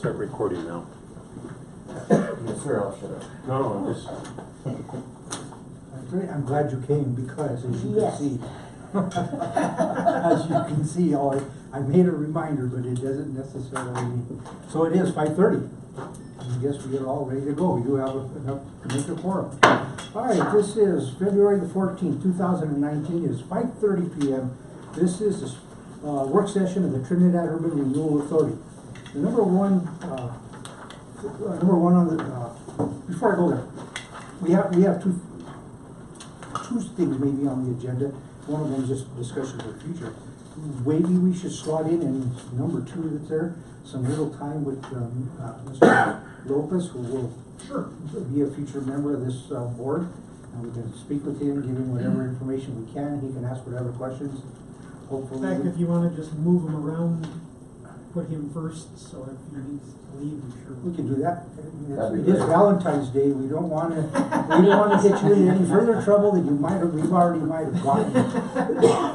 start recording now. Yes, sir, I'll shut up. No, I'm just, I'm glad you came because, as you can Yes. see, as you can see, I made a reminder, but it doesn't necessarily mean. So it is 5:30. I guess we are all ready to go. We do have enough to make a quorum. All right, this is February the 14th, 2019. It's 5:30 p.m. This is a work session of the Trinidad Urban Renewal Authority. The number one on the, before I go there, we have two things maybe on the agenda. One of them is just discussion for the future. Maybe we should slot in number 2 that's there, some little time with Mr. Lopez, who will be a future member of this board. And we can speak with him, give him whatever information we can. He can ask whatever questions. Hopefully. In fact, if you want to just move him around, put him first, so if he needs to leave, I'm sure. We can do that. That'd It be is great. Valentine's Day. We don't want to get you in any further trouble than we've already might have gotten.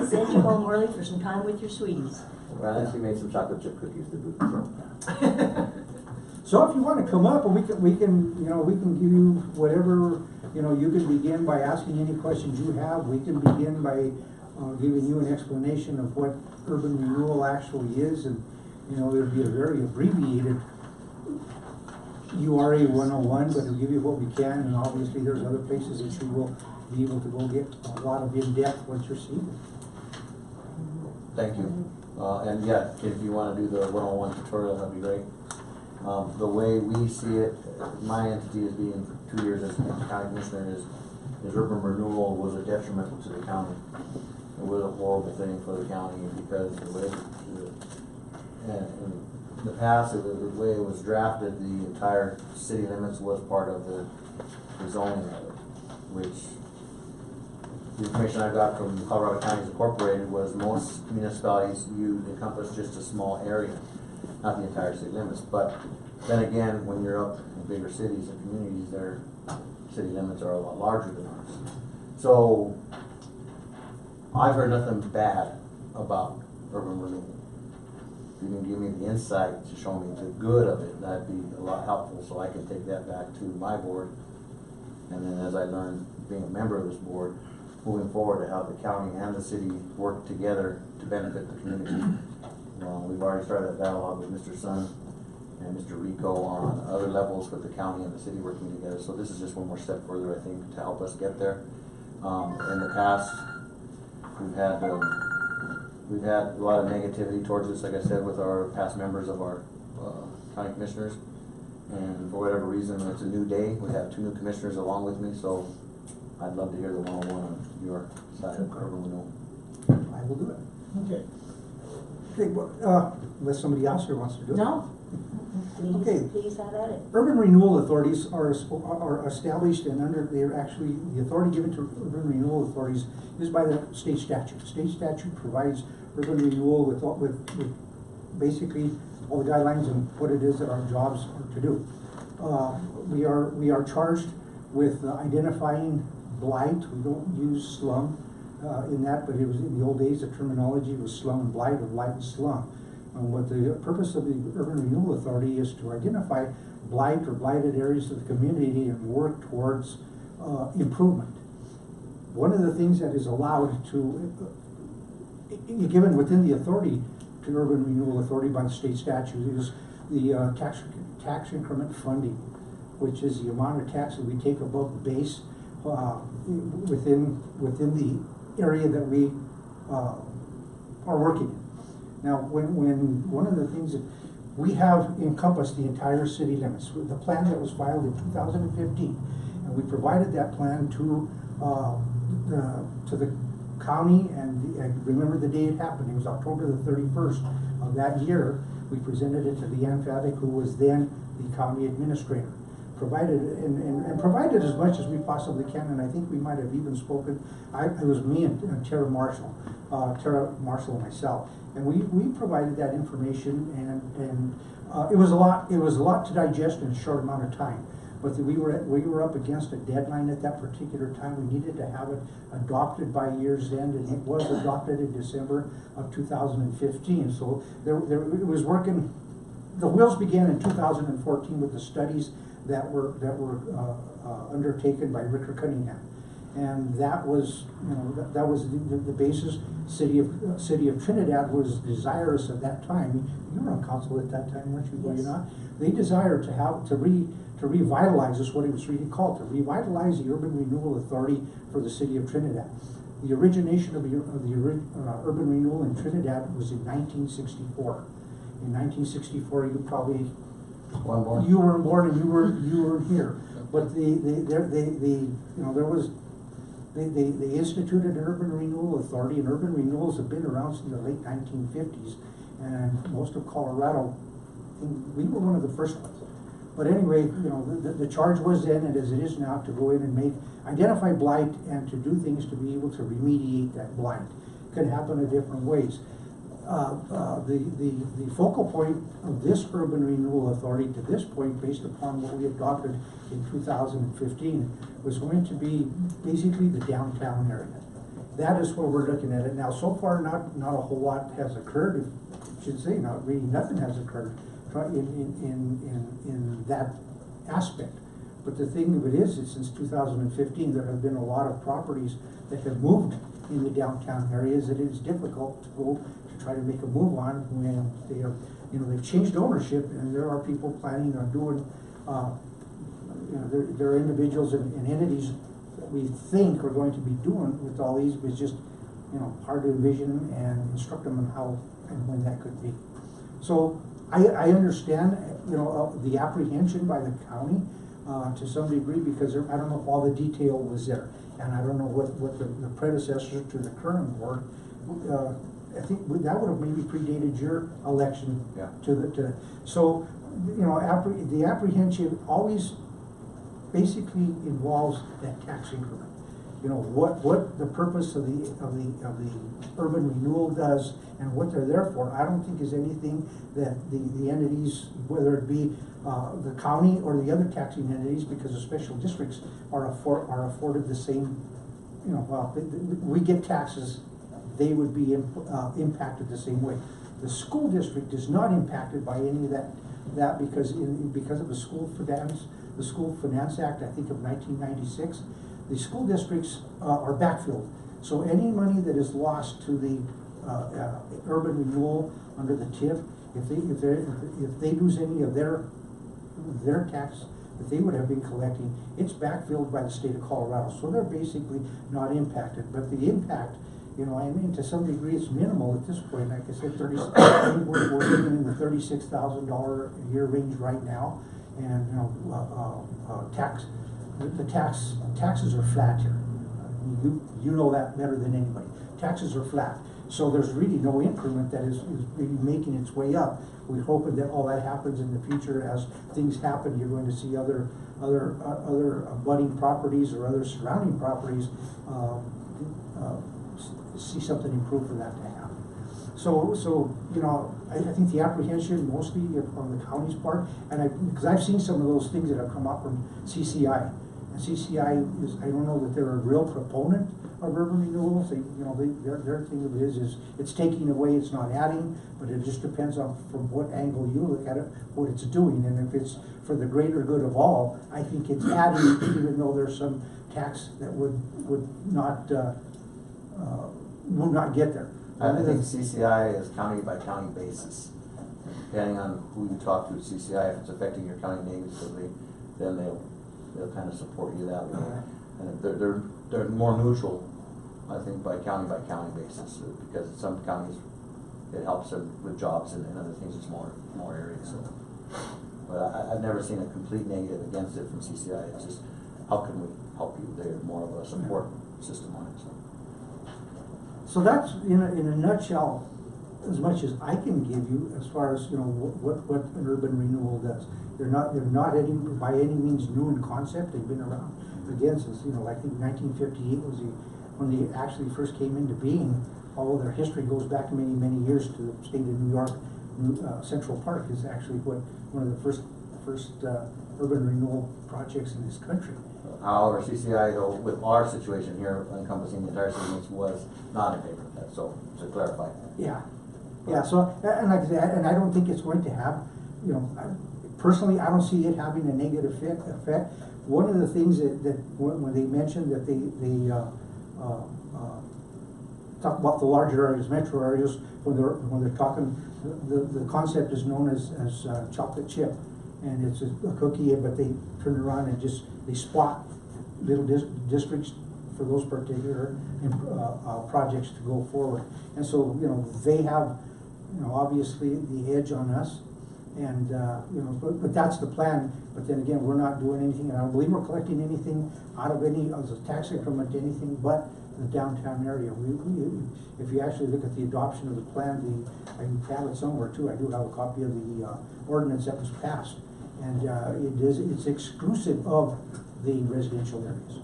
Send you home early for some time with your sweeties. Well, I actually made some chocolate chip cookies to boot, so. So if you want to come up, and we can give you whatever, you can begin by asking any questions you have. We can begin by giving you an explanation of what urban renewal actually is, and it'll be a very abbreviated URA 101, but it'll give you what we can, and obviously there's other places that you will be able to go get a lot of in-depth once you're seeing it. Thank you. And yeah, if you want to do the one-on-one tutorial, that'd be great. The way we see it, my entity as being for 2 years as county commissioner is urban renewal was a detrimental to the county. It was a horrible thing for the county because the way in the past, the way it was drafted, the entire city limits was part of the zoning of it, which the information I got from Colorado Counties Incorporated was most municipalities encompass just a small area, not the entire city limits. But then again, when you're up in bigger cities and communities, their city limits are a lot larger than ours. So I've heard nothing bad about urban renewal. If you can give me the insight to show me the good of it, that'd be a lot helpful, so I can take that back to my board. And then as I learn being a member of this board, moving forward to how the county and the city work together to benefit the community. We've already started a dialogue with Mr. Sun and Mr. Rico on other levels with the county and the city working together. So this is just one more step further, I think, to help us get there. In the past, we've had a lot of negativity towards this, like I said, with our past members of our county commissioners. And for whatever reason, it's a new day. We have 2 new commissioners along with me, so I'd love to hear the one-on-one on your side of urban renewal. I will do it. Okay. Okay, well, unless somebody else here wants to do it. No? Please, Okay. please have at it. Urban renewal authorities are established, and they're actually, the authority given to urban renewal authorities is by the state statute. State statute provides urban renewal with basically all the guidelines and what it is that our jobs are to do. We are charged with identifying blight. We don't use slum in that, but it was in the old days the terminology was slum and blight, or blight and slum. What the purpose of the Urban Renewal Authority is to identify blight or blighted areas of the community and work towards improvement. One of the things that is allowed to, given within the authority to Urban Renewal Authority by the state statute, is the tax increment funding, which is the amount of tax that we take above the base within the area that we are working in. Now, when one of the things that we have encompassed the entire city limits, with the plan that was filed in 2015, and we provided that plan to the county, and remember the day it happened. It was October the 31st of that year. We presented it to Leanne Favick, who was then the county administrator. Provided and provided as much as we possibly can, and I think we might have even spoken. It was me and Tara Marshall and myself, and we provided that information, and it was a lot to digest in a short amount of time. But we were up against a deadline at that particular time. We needed to have it adopted by year's end, and it was adopted in December of 2015. So it was working the wheels began in 2014 with the studies that were undertaken by Ricker Cunningham. And that was, that was the basis. City of Trinidad was desirous at that time. You were on council at that time, weren't you? Were you Yes. not? They desired to revitalize, is what it was really called, to revitalize the Urban Renewal Authority for the City of Trinidad. The origination of the Urban Renewal in Trinidad was in 1964. In 1964, you probably, One more. you weren't born and you weren't here. But they instituted an Urban Renewal Authority, and urban renewals have been around since the late 1950s. And most of Colorado, we were one of the first ones. But anyway, the charge was then, and as it is now, to go in and identify blight and to do things to be able to remediate that blight. Could happen in different ways. The focal point of this Urban Renewal Authority to this point, based upon what we adopted in 2015, was going to be basically the downtown area. That is where we're looking at it now. So far, not a whole lot has occurred. I should say, not really, nothing has occurred in that aspect. But the thing of it is since 2015, there have been a lot of properties that have moved in the downtown areas that it is difficult to go to try to make a move on when they are, they've changed ownership, and there are people planning on doing, there are individuals and entities that we think are going to be doing with all these, but it's just, hard to envision and instruct them on how and when that could be. So I understand, the apprehension by the county to some degree, because I don't know if all the detail was there, and I don't know what the predecessor to the current board. I think that would have maybe predated your election. Yeah. So the apprehension always basically involves that tax increment. What the purpose of the urban renewal does and what they're there for, I don't think is anything that the entities, whether it be the county or the other taxing entities, because the special districts are afforded the same, we get taxes, they would be impacted the same way. The school district is not impacted by any of that because of the School Finance Act, I think of 1996. The school districts are backfilled. So any money that is lost to the urban renewal under the TIF, if they lose any of their tax that they would have been collecting, it's backfilled by the state of Colorado. So they're basically not impacted. But the impact, to some degree it's minimal at this point. Like I said, we're living in the $36,000 a year range right now, and taxes are flat here. You know that better than anybody. Taxes are flat. So there's really no increment that is really making its way up. We're hoping that all that happens in the future. As things happen, you're going to see other budding properties or other surrounding properties see something improve for that to happen. So I think the apprehension mostly on the county's part, and because I've seen some of those things that have come up from CCI. And CCI is, I don't know that they're a real proponent of urban renewals. Their thing of it is it's taking away, it's not adding, but it just depends on from what angle you look at it, what it's doing. And if it's for the greater good of all, I think it's adding, even though there's some tax that would not get there. I think CCI is county by county basis. Depending on who you talk to at CCI, if it's affecting your county negatively, then they'll kind of support you that way. And they're more neutral, I think, by county basis, because some counties it helps them with jobs and other things in more areas. So. But I've never seen a complete negative against it from CCI. It's just how can we help you? They're more of a support system on it. So that's in a nutshell as much as I can give you as far as what an urban renewal does. They're not by any means new in concept. They've been around again since I think 1958 was when they actually first came into being. Although their history goes back many years to the state of New York. Central Park is actually one of the first urban renewal projects in this country. However, CCI, though, with our situation here encompassing the entire city, was not in favor of that. So to clarify. Yeah. So and like I said, and I don't think it's going to have you know, personally, I don't see it having a negative effect. One of the things that when they mentioned that they talk about the larger areas, metro areas, when they're talking, the concept is known as chocolate chip, and it's a cookie, but they turn around and they spot little districts for those particular projects to go forward. And so, you know, they have, you know, obviously the edge on us, and you know, but that's the plan. But then again, we're not doing anything, and I don't believe we're collecting anything out of any of the tax increment, anything but the downtown area. If you actually look at the adoption of the plan, I have it somewhere too. I do have a copy of the ordinance that was passed, and it's exclusive of the residential areas.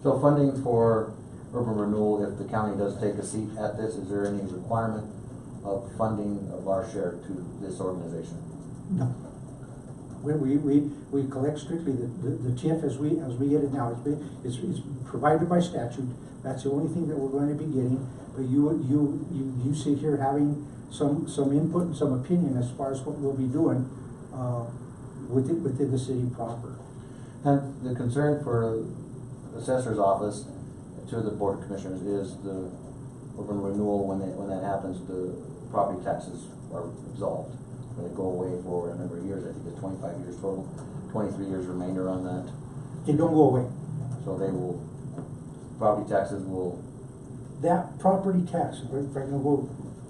So funding for urban renewal, if the county does take a seat at this, is there any requirement of funding of our share to this organization? No. We collect strictly the TIF as we get it now. It's provided by statute. That's the only thing that we're going to be getting. But you sit here having some input and some opinion as far as what we'll be doing within the city proper. And the concern for the assessor's office to the board of commissioners is the urban renewal. When that happens, the property taxes are absolved. When they go away for a number of years, I think it's 25 years total, 23 years remainder on that. They don't go away. So they will, property taxes will. That property tax, if I can go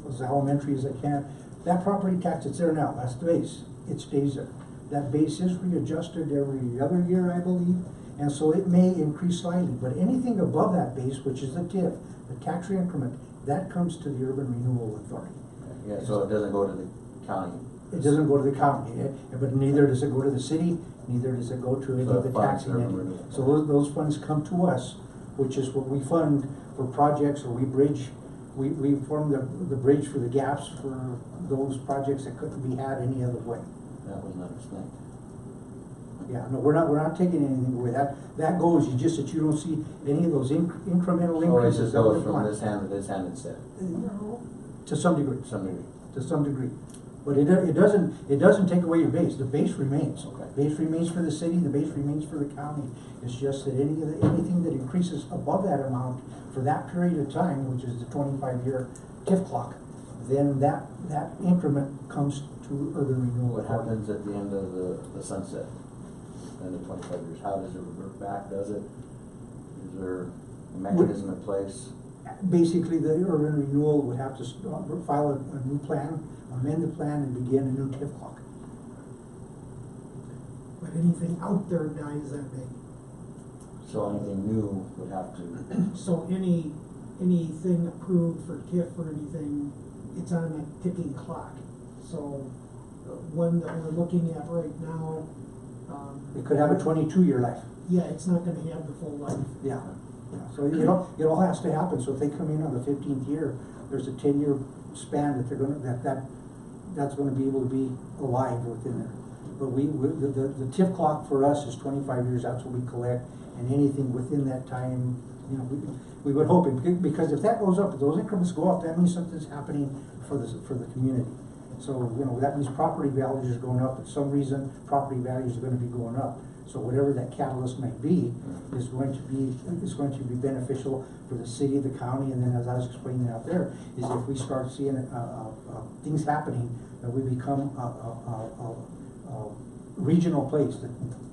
as elementary as I can, that property tax, it's there now, that's the base, it stays there. That base is readjusted every other year, I believe, and so it may increase slightly, but anything above that base, which is the TIF, the tax increment, that comes to the Urban Renewal Authority. Yeah, so it doesn't go to the county. It doesn't go to the county, but neither does it go to the city, neither does it go to any of the taxing entities. So those funds come to us, which is what we fund for projects, or we form the bridge for the gaps for those projects that couldn't be had any other way. That was not explained. Yeah, no, we're not taking anything away. That goes, just that you don't see any of those incremental So it increases. just goes from this hand to this hand instead. To some degree. To some degree. To some degree. But it doesn't take away your base. The base remains. Okay. Base remains for the city, the base remains for the county. It's just that anything that increases above that amount for that period of time, which is the 25-year TIF clock, then that increment comes to urban renewal. What happens at the end of the sunset, end of 25 years? How does it revert back? Does it? Is there a mechanism in place? Basically, the urban renewal would have to file a new plan, amend the plan, and begin a new TIF clock. But anything out there dies that day. So anything new would have to. So anything approved for TIF or anything, it's on a ticking clock. So the one that we're looking at right now, It could have a 22-year life. yeah, it's not gonna have the full life. Yeah. So it all has to happen. So if they come in on the 15th year, there's a 10-year span that they're gonna that's gonna be able to be alive within there. But the TIF clock for us is 25 years. That's what we collect, and anything within that time, you know, we would hope it, because if that goes up, if those increments go up, that means something's happening for the community. So, you know, that means property values are going up. For some reason, property values are going to be going up. So whatever that catalyst might be is going to be beneficial for the city, the county, and then, as I was explaining out there, is if we start seeing things happening, that we become a regional place, that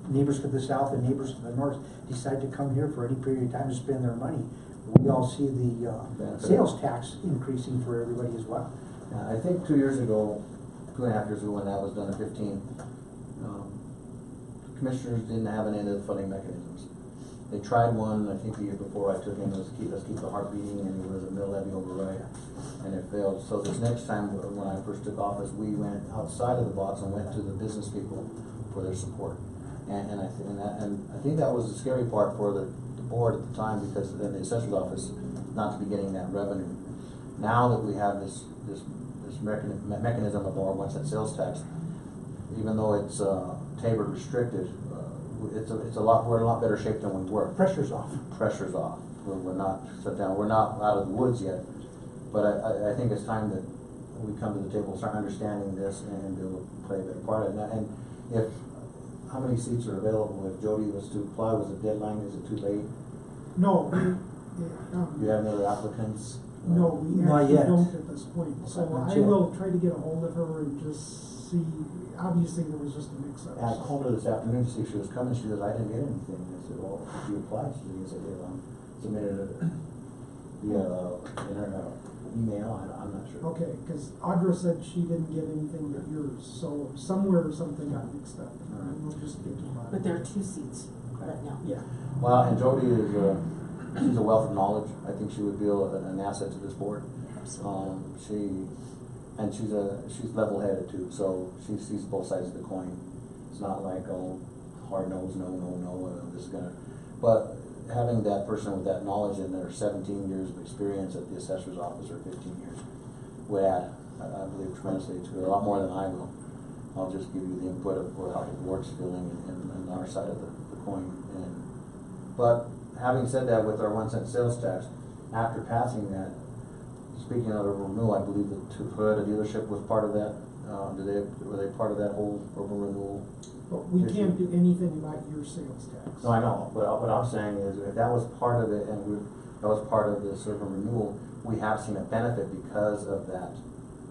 neighbors to the south and neighbors to the north decide to come here for any period of time to spend their money. We all see the sales tax increasing for everybody as well. I think 2 years ago, 2.5 years ago, when that was done at 15, commissioners didn't have any of the funding mechanisms. They tried one, I think the year before I took in, let's keep the heart beating, and it was a mill levy override, and it failed. So this next time, when I first took office, we went outside of the box and went to the business people for their support. And I think that was the scary part for the board at the time, because then the assessor's office not to be getting that revenue. Now that we have this mechanism of our one-cent sales tax, even though it's tapered restricted, we're in a lot better shape than we were. Pressure's off. Pressure's off. We're not shut down. We're not out of the woods yet, but I think it's time that we come to the table, start understanding this and be able to play their part in that. And if, how many seats are available? If Jody was to apply, was the deadline, is it too late? No, Do you have any other applicants? no, we Not actually yet. don't at this point, so Not I yet. will try to get a hold of her and just see, obviously there was just a mix-up. I called her this afternoon to see if she was coming, she goes, I didn't get anything. I said, well, if you applied, she said, yes, I did, submitted it via, email, I'm not sure. Okay, cause Audra said she didn't get anything but yours, so somewhere something got mixed up, and we'll just get to the bottom. But there are 2 seats right now. Yeah. Well, and Jody is, she's a wealth of knowledge. I think she would be an asset to this board. She's level-headed too, so she sees both sides of the coin. It's not like, oh, hard nose, no, this is gonna, but having that person with that knowledge and their 17 years of experience at the assessor's office, or 15 years, would add, I believe, tremendously to it, a lot more than I will. I'll just give you the input of how the board's feeling and our side of the coin. But having said that, with our 1 cent sales tax, after passing that, speaking of urban renewal, I believe that Toyota dealership was part of that. Were they part of that whole urban renewal? But we issue? can't do anything about your sales tax. No, I know, but what I'm saying is, if that was part of it, and that was part of this urban renewal, we have seen a benefit because of that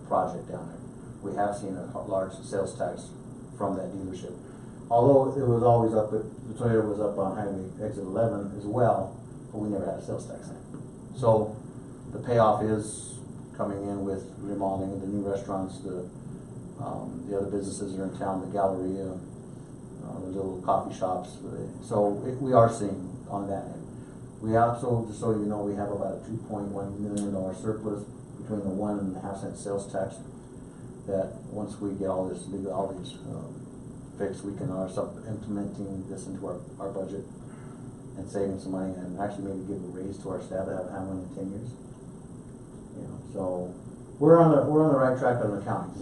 project down there. We have seen a large sales tax from that dealership. Although it was always up, the Toyota was up on Highway Exit 11 as well, but we never had a sales tax then. So the payoff is coming in with remodeling, the new restaurants, the other businesses that are in town, the Galleria, the little coffee shops. So we are seeing on that end. We also, just so you know, we have about a $2.1 million surplus between the 1.5 cent sales tax, that once we get all these fixed, we can start implementing this into our budget and saving some money, and actually maybe give a raise to our staff that haven't had one in 10 years. So we're on the right track on the county.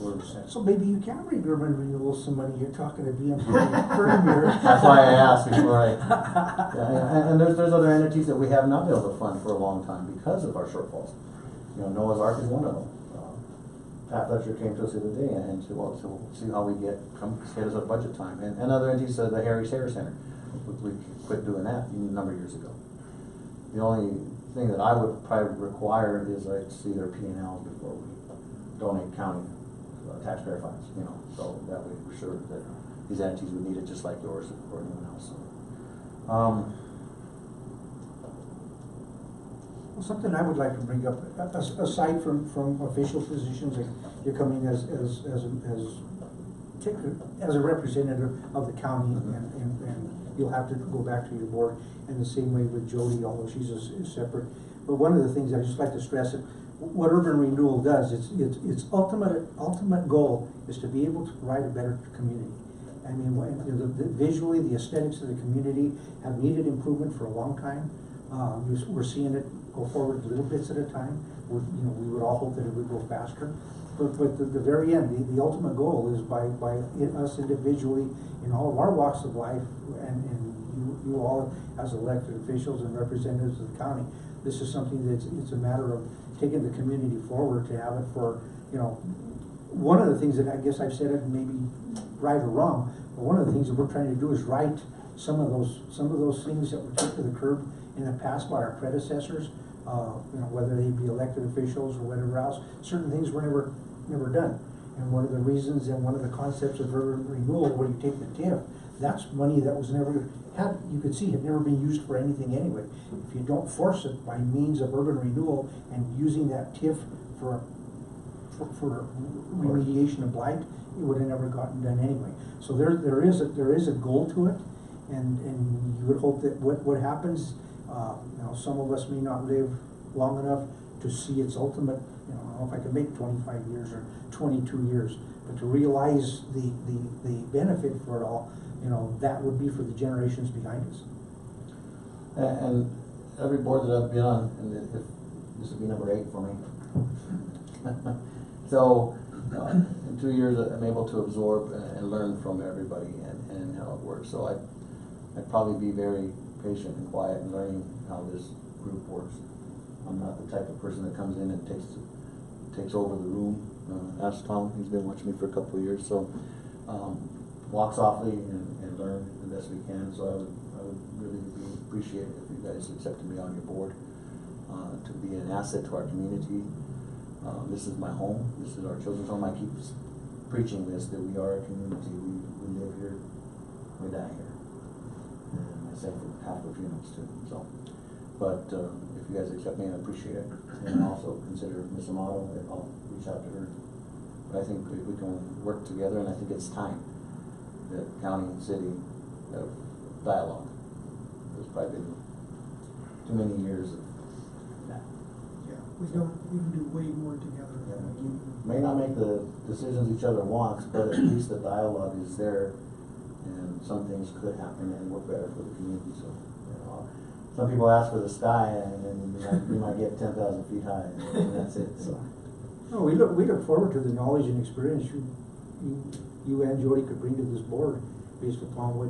So maybe you can bring urban renewal some money, you're talking to BMP Premier. That's why I asked before and there's other entities that we have not been able to fund for a long time because of our shortfalls. Noah's Ark is one of them. Pat Fletcher came to us the other day and said, well, so we'll see how we hit us up budget time. And other entities, the Harry's Hair Center, we quit doing that a number of years ago. The only thing that I would probably require is I'd see their P&Ls before we donate county taxpayer funds, so that way we're sure that these entities would need it just like yours or anyone else. Well, something I would like to bring up, aside from official positions, like you're coming as a representative of the county, and you'll have to go back to your board, and the same way with Jody, although she's a separate. But one of the things I just like to stress, what urban renewal does, its ultimate goal is to be able to provide a better community. I mean, visually, the aesthetics of the community have needed improvement for a long time. We're seeing it go forward little bits at a time. We would all hope that it would go faster. But the very end, the ultimate goal is by us individually in all of our walks of life, and you all as elected officials and representatives of the county, this is something that's, it's a matter of taking the community forward to have it for, one of the things that I guess I've said it maybe right or wrong, but one of the things that we're trying to do is right some of those things that were kicked to the curb in the past by our predecessors, whether they be elected officials or whatever else. Certain things were never done. And one of the reasons and one of the concepts of urban renewal, where you take the TIF, that's money that was never had, you could see, had never been used for anything anyway. If you don't force it by means of urban renewal and using that TIF for remediation of blight, it would have never gotten done anyway. So there is a goal to it, and you would hope that what happens, some of us may not live long enough to see its ultimate, I don't know if I can make 25 years or 22 years, but to realize the benefit for it all, that would be for the generations behind us. And every board that I've been on, and this would be number 8 for me. So in 2 years, I'm able to absorb and learn from everybody and how it works. So I'd probably be very patient and quiet in learning how this group works. I'm not the type of person that comes in and takes over the room. Ask Tom, he's been watching me for a couple of years, so, walk softly and learn the best we can, so I would really appreciate it if you guys accepted me on your board, to be an asset to our community. This is my home, this is our children's home, I keep preaching this, that we are a community, we live here, we die here. And I say for half the funerals too, so. But, if you guys accept me, I appreciate it, and also consider Miss Amato, and I'll reach out to her. But I think we can work together, and I think it's time that county and city have dialogue. There's probably been too many years of that. Yeah, we can do way more together. May not make the decisions each other wants, but at least the dialogue is there, and some things could happen and work better for the community, so, you know. Some people ask for the sky, and then you might get 10,000 feet high, and that's it, so. No, we look forward to the knowledge and experience you and Jody could bring to this board based upon what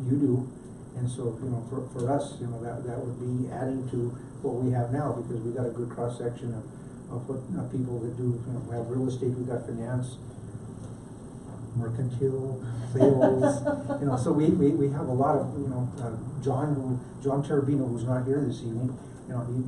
you do. And so, you know, for us, you know, that would be adding to what we have now, because we got a good cross-section of what people that do, you know, we have real estate, we got finance, mercantile, sales, you know, so we have a lot of, you know, John Terrabino, who's not here this evening,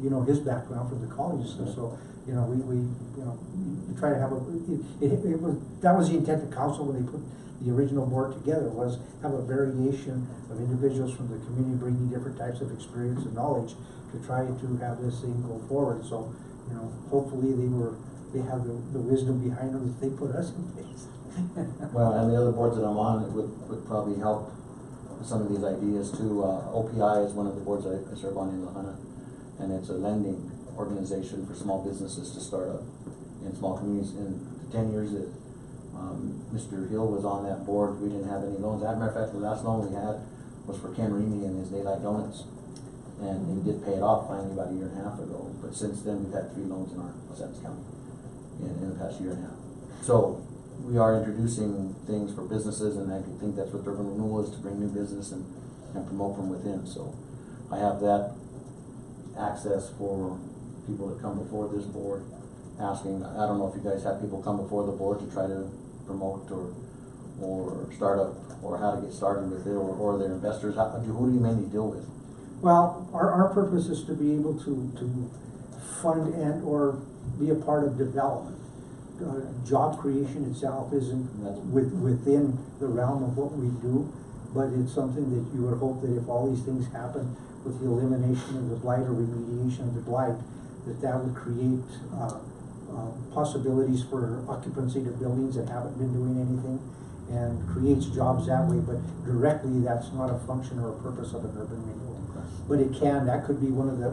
you know his background from the colleges, and so, you know, we you know, you try to have that was the intent of council when they put the original board together, was have a variation of individuals from the community bringing different types of experience and knowledge to try to have this thing go forward. So, you know, hopefully they have the wisdom behind them that they put us in place. Well, and the other boards that I'm on would probably help with some of these ideas too. OPI is one of the boards I serve on in Lahana, and it's a lending organization for small businesses to start up in small communities. In the 10 years that Mr. Hill was on that board, we didn't have any loans. As a matter of fact, the last loan we had was for Ken Reamy and his Daylight Donuts, and he did pay it off finally about a year and a half ago. But since then, we've had 3 loans in our Los County in the past year and a half. So we are introducing things for businesses, and I think that's what urban renewal is, to bring new business and promote from within. So I have that access for people that come before this board asking. I don't know if you guys have people come before the board to try to promote or start up, or how to get started with it, or their investors. Who do you mainly deal with? Well, our purpose is to be able to fund and or be a part of development. Job creation itself isn't within the realm of what we do, but it's something that you would hope that if all these things happen with the elimination of the blight or remediation of the blight, that would create possibilities for occupancy to buildings that haven't been doing anything, and creates jobs that way. But directly, that's not a function or a purpose of an urban renewal. Okay. But that could be one of the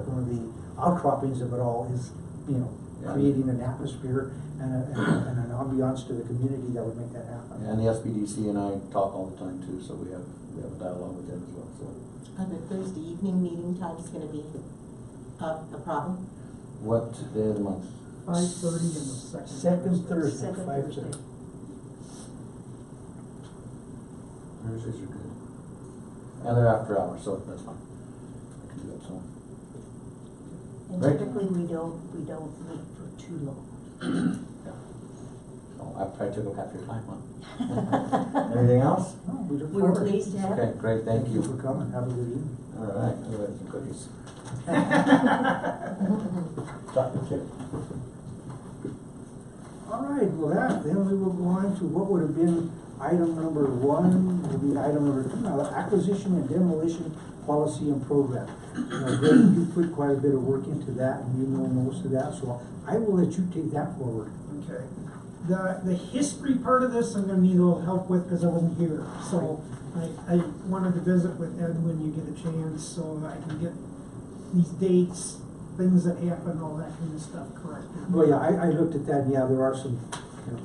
outcroppings of it all, is, you know, creating an atmosphere and an ambiance to the community that would make that happen. And the SBDC and I talk all the time too, so we have a dialogue with them as well. So, Are the Thursday evening meeting times gonna be a problem? what day of the month? 5:30 and the Second Thursday, Second 5:30. Thursday. Thursdays are good. And they're after hours, so that's fine. I can do that, so. And Right. typically, we don't meet for too long. Yeah. So I probably took up half your time, huh? Anything else? No, we look We were forward. pleased to have Okay, it. great, thank you. for coming. Have a good evening. All right, I'll have some cookies. Chocolate chip. All right, well, then we will go on to what would have been item number 1, will be item number 2, now, acquisition and demolition policy and program. Greg, you put quite a bit of work into that, and you know most of that, so I will let you take that forward. Okay. The history part of this, I'm gonna need a little help with, because I wasn't here. So I wanted to visit with Ed when you get a chance, so I can get these dates, things that happen, all that kind of stuff corrected. Well, yeah, I looked at that, and yeah, there are some, you know,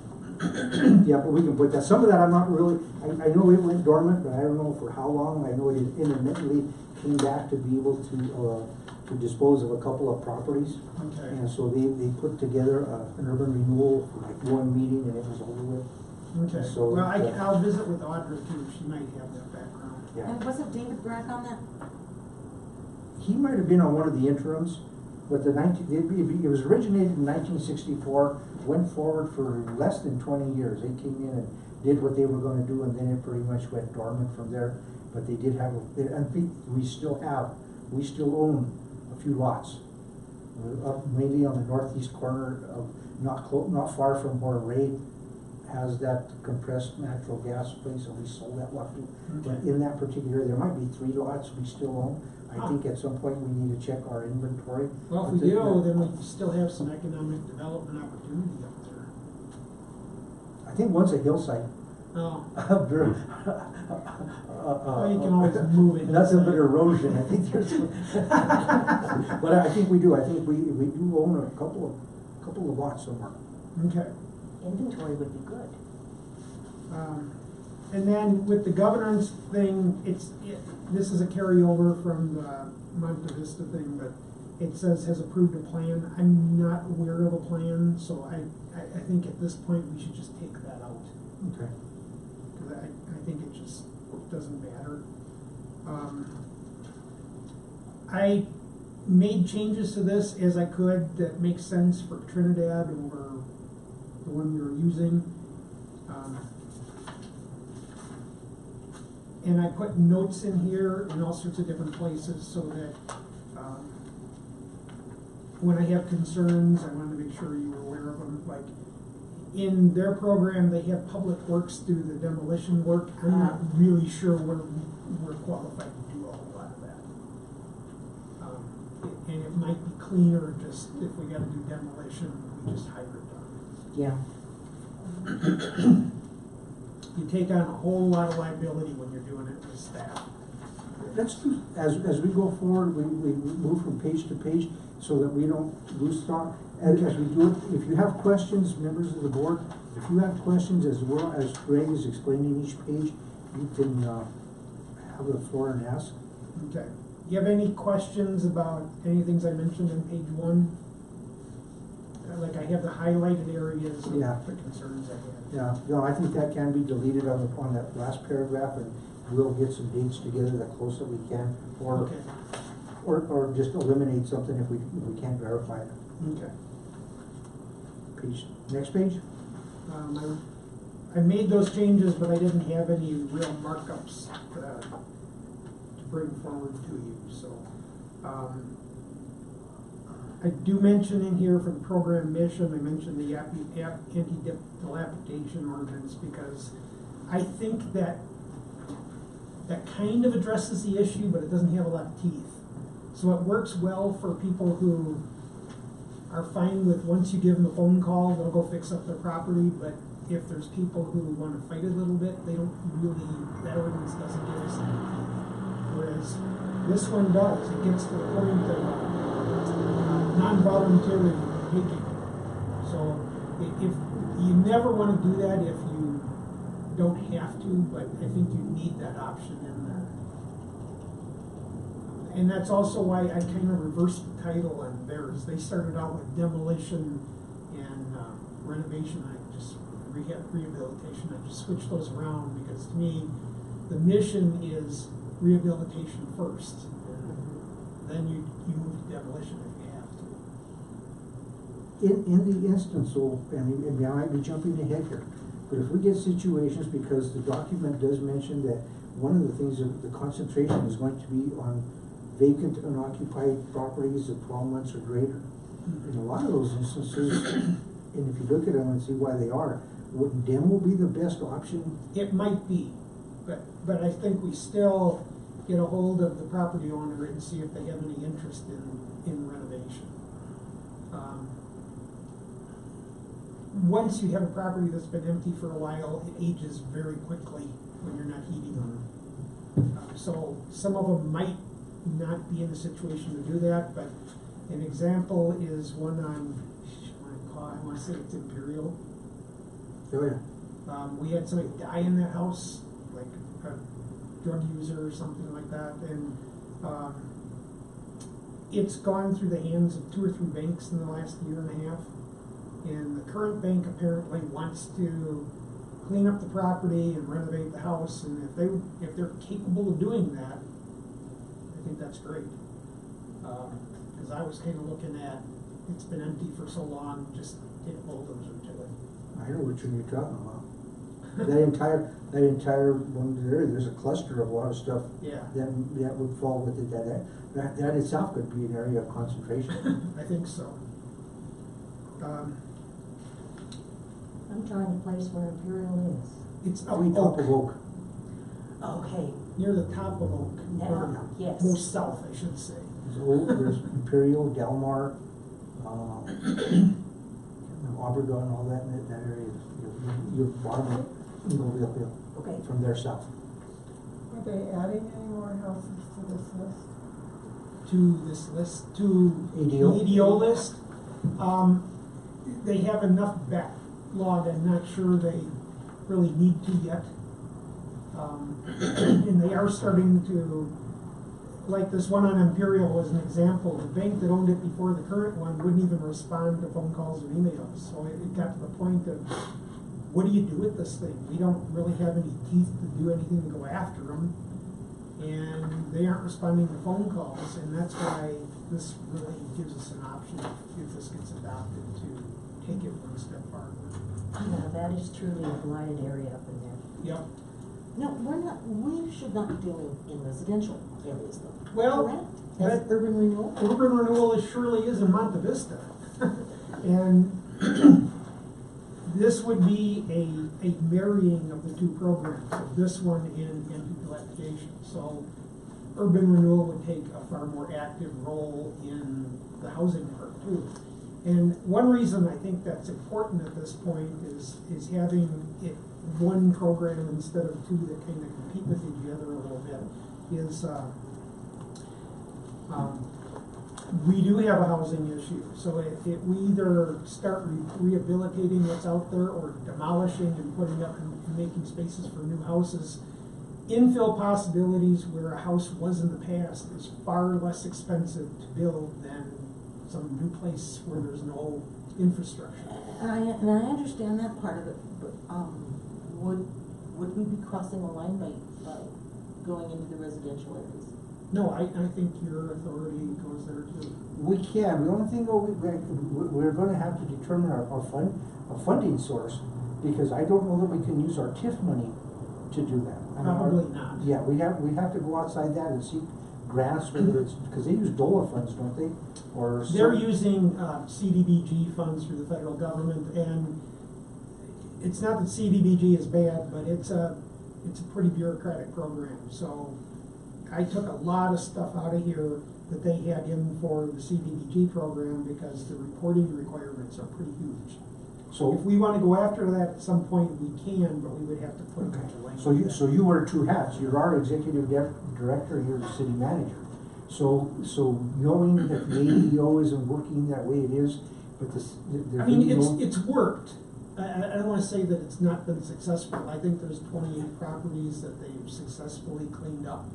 yeah, but we can put that, some of that I'm not really, I know it went dormant, but I don't know for how long. I know it intermittently came back to be able to dispose of a couple of properties. Okay. And so they put together an urban renewal for like 1 meeting, and it was over with. Okay. So, Well, I'll visit with Audra too, she might have that background. Yeah. And wasn't David Brack on that? He might have been on one of the interims. But it was originated in 1964, went forward for less than 20 years. They came in and did what they were gonna do, and then it pretty much went dormant from there. But they did have, we still own a few lots. Up mainly on the northeast corner of, not far from where Ray has that compressed natural gas place, and we sold that lot too. But Okay. in that particular, there might be 3 lots we still own. I Ah. think at some point we need to check our inventory. Well, if we do, then we still have some economic development opportunity up there. I think one's a hillside. Oh, Well, well, you can always move it. Nothing but erosion, I think there's. But I think we do, I think we do own a couple of lots somewhere. Okay. Inventory would be good. And then with the governance thing, this is a carryover from the Monte Vista thing, but it says has approved a plan. I'm not aware of a plan, so I think at this point we should just take that out. Okay. Cause I think it just doesn't matter. I made changes to this as I could that make sense for Trinidad over the one we were using. And I put notes in here in all sorts of different places so that, when I have concerns, I wanted to make sure you were aware of them. Like, in their program, they have Public Works do the demolition work. I'm not really sure we're qualified to do a whole lot of that. And it might be cleaner just, if we gotta do demolition, we just hire it done. Yeah. You take on a whole lot of liability when you're doing it with staff. Let's do, as we go forward, we move from page to page so that we don't lose thought. As we do it, if you have questions, members of the board, if you have questions as well as Greg is explaining each page, you can, have the floor and ask. Okay. You have any questions about any things I mentioned on page 1? Like I have the highlighted areas of Yeah. the concerns I had. Yeah, no, I think that can be deleted on that last paragraph, and we'll get some dates together the closer we can, Okay. or just eliminate something if we can't verify it. Okay. Next page? I made those changes, but I didn't have any real markups to bring forward to you, so. I do mention in here for the program mission, I mentioned the anti-dilapidation ordinance because I think that kind of addresses the issue, but it doesn't have a lot of teeth. So it works well for people who are fine with, once you give them a phone call, they'll go fix up their property, but if there's people who want to fight a little bit, they don't really, that ordinance doesn't give us any teeth. Whereas this one does, it gets to the point of non-voluntary taking. So if you never want to do that if you don't have to, but I think you need that option in there. And that's also why I kind of reversed the title on theirs. They started out with demolition and renovation. I just rehabilitation. I just switched those around because to me, the mission is rehabilitation first. And then you move to demolition if you have to. In the instance, so, and I might be jumping ahead here, but if we get situations, because the document does mention that one of the things that the concentration is going to be on vacant, unoccupied properties of 12 months or greater. In a lot of those instances, and if you look at them and see why they are, wouldn't demo be the best option? It might be, but I think we still get a hold of the property owner and see if they have any interest in renovation. Once you have a property that's been empty for a while, it ages very quickly when you're not heating them. So some of them might not be in a situation to do that, but an example is one on, I want to say it's Imperial. Oh, yeah. We had somebody die in that house, like a drug user or something like that, and it's gone through the hands of 2 or 3 banks in the last year and a half. And the current bank apparently wants to clean up the property and renovate the house, and if they're capable of doing that, I think that's great. cause I was kinda looking at, it's been empty for so long, just take a bulldozer to it. I know which one you're talking about. That entire one there, there's a cluster of a lot of stuff Yeah, that would fall with it, that itself could be an area of concentration. I think so. I'm trying to place where Imperial is. It's Are we top of Oak? Okay, near the top of Oak, or now, yes. most south, I should say. There's Oak, there's Imperial, Delmar, Obregon, all that, in that area. You're bottom, you go uphill okay. from there south. Are they adding any more houses to this list? To this list, to ADO? the ADO list. They have enough backlog, I'm not sure they really need to yet. And they are starting to, like this one on Imperial was an example, the bank that owned it before the current one wouldn't even respond to phone calls or emails. So it got to the point of, what do you do with this thing? We don't really have any teeth to do anything to go after them. And they aren't responding to phone calls, and that's why this really gives us an option, if this gets adopted, to take it one step farther. Yeah, that is truly a blighted area up in there. Yep. No, we should not be dealing in residential areas though. Well, Correct? As urban renewal? Urban renewal surely is in Monte Vista. And this would be a marrying of the two programs, of this one and dilapidation. So urban renewal would take a far more active role in the housing part too. And one reason I think that's important at this point is having it one program instead of two that kind of compete with each other a little bit, is we do have a housing issue. So we either start rehabilitating what's out there or demolishing and putting up and making spaces for new houses. Infill possibilities where a house was in the past is far less expensive to build than some new place where there's no infrastructure. And I understand that part of it, but, would we be crossing a line by going into the residential areas? No, I think your authority goes there too. We can, the only thing we're gonna have to determine our funding source, because I don't know that we can use our TIF money to do that. I mean, Probably not. Yeah, we have to go outside that and seek grants, whether it's, because they use DOLA funds, don't they? Or They're some- using CDBG funds through the federal government, and it's not that CDBG is bad, but it's a pretty bureaucratic program. So I took a lot of stuff out of here that they had in for the CDBG program because the reporting requirements are pretty huge. So, If we want to go after that at some point, we can, but we would have to put it in the language. so you wear two hats, you're our executive director, you're the city manager. So knowing that the ADO isn't working that way it is, but I mean, it's worked. I don't wanna say that it's not been successful. I think there's 28 properties that they've successfully cleaned up.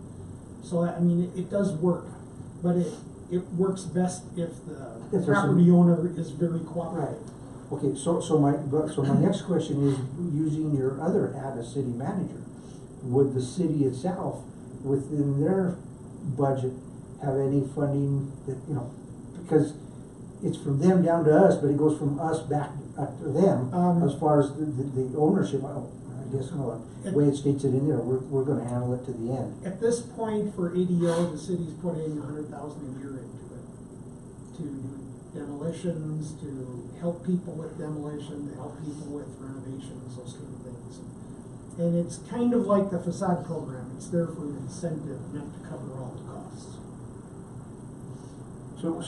So, I mean, it does work, but it works best if the there's property some- owner is very cooperative. Okay, so my next question is, using your other hat as city manager, would the city itself, within their budget, have any funding that, because it's from them down to us, but it goes from us back to them, as far as the ownership, I guess, the way it states it in there, we're gonna handle it to the end. At this point, for ADO, the city's putting $100,000 a year into it, to do demolitions, to help people with demolition, to help people with renovations, those kind of things. And it's kind of like the facade program, it's there for an incentive, not to cover all the costs.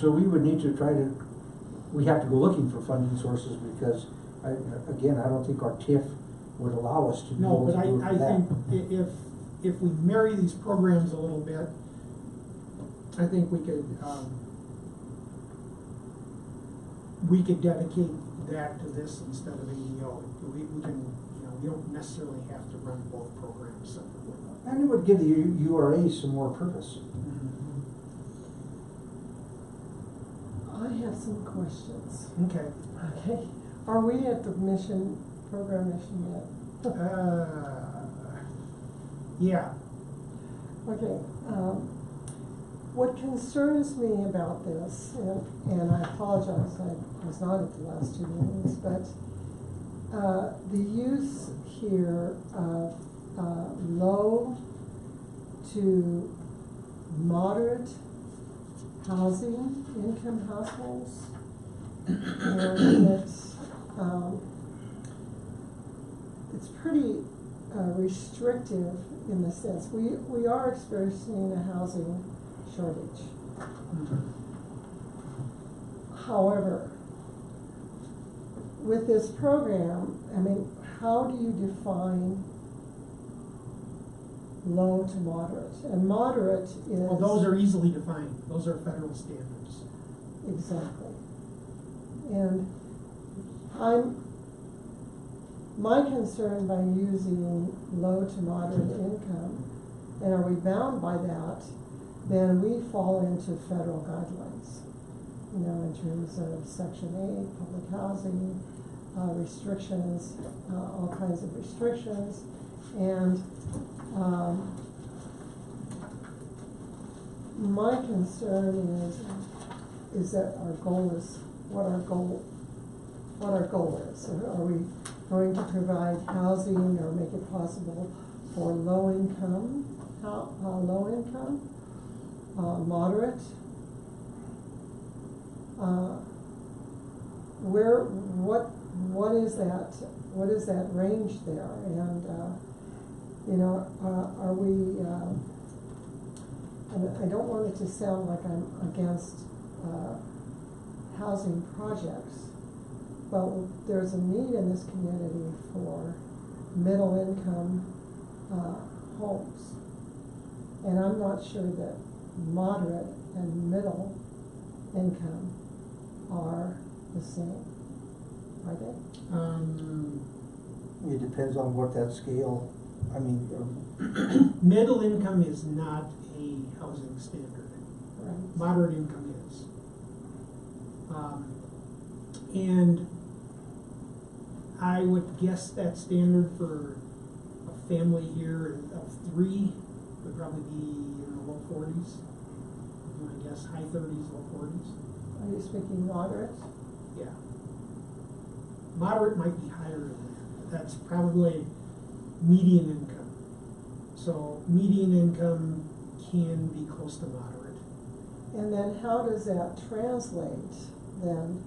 So we would need to we have to go looking for funding sources, because I don't think our TIF would allow us to be No, able but to do it I for that. think if we marry these programs a little bit, I think we could dedicate that to this instead of ADO. We can, we don't necessarily have to run both programs separately. And it would give the URA some more purpose. I have some questions. Okay. Okay. Are we at the program mission yet? Yeah. Okay. what concerns me about this, and I apologize, I was not at the last two meetings, but the use here of low to moderate housing, income households, and it's pretty restrictive in the sense, we are experiencing a housing shortage. However, with this program, I mean, how do you define low to moderate? And moderate is... Well, those are easily defined, those are federal standards. Exactly. And my concern by using low to moderate income, and are we bound by that, then we fall into federal guidelines, you know, in terms of Section 8, public housing, restrictions, all kinds of restrictions, and my concern is that our goal is, what our goal is. So are we going to provide housing or make it possible for low income, moderate? What is that range there? And you know, are we? And I don't want it to sound like I'm against housing projects, but there's a need in this community for middle income homes. And I'm not sure that moderate and middle income are the same, are they? It depends on what that scale, I mean, Middle income is not a housing standard. Right. Moderate income is. And I would guess that standard for a family here of 3 would probably be in the low 40s. I guess high 30s, low 40s. Are you speaking moderate? Yeah. Moderate might be higher than that, but that's probably median income. So median income can be close to moderate. And then how does that translate then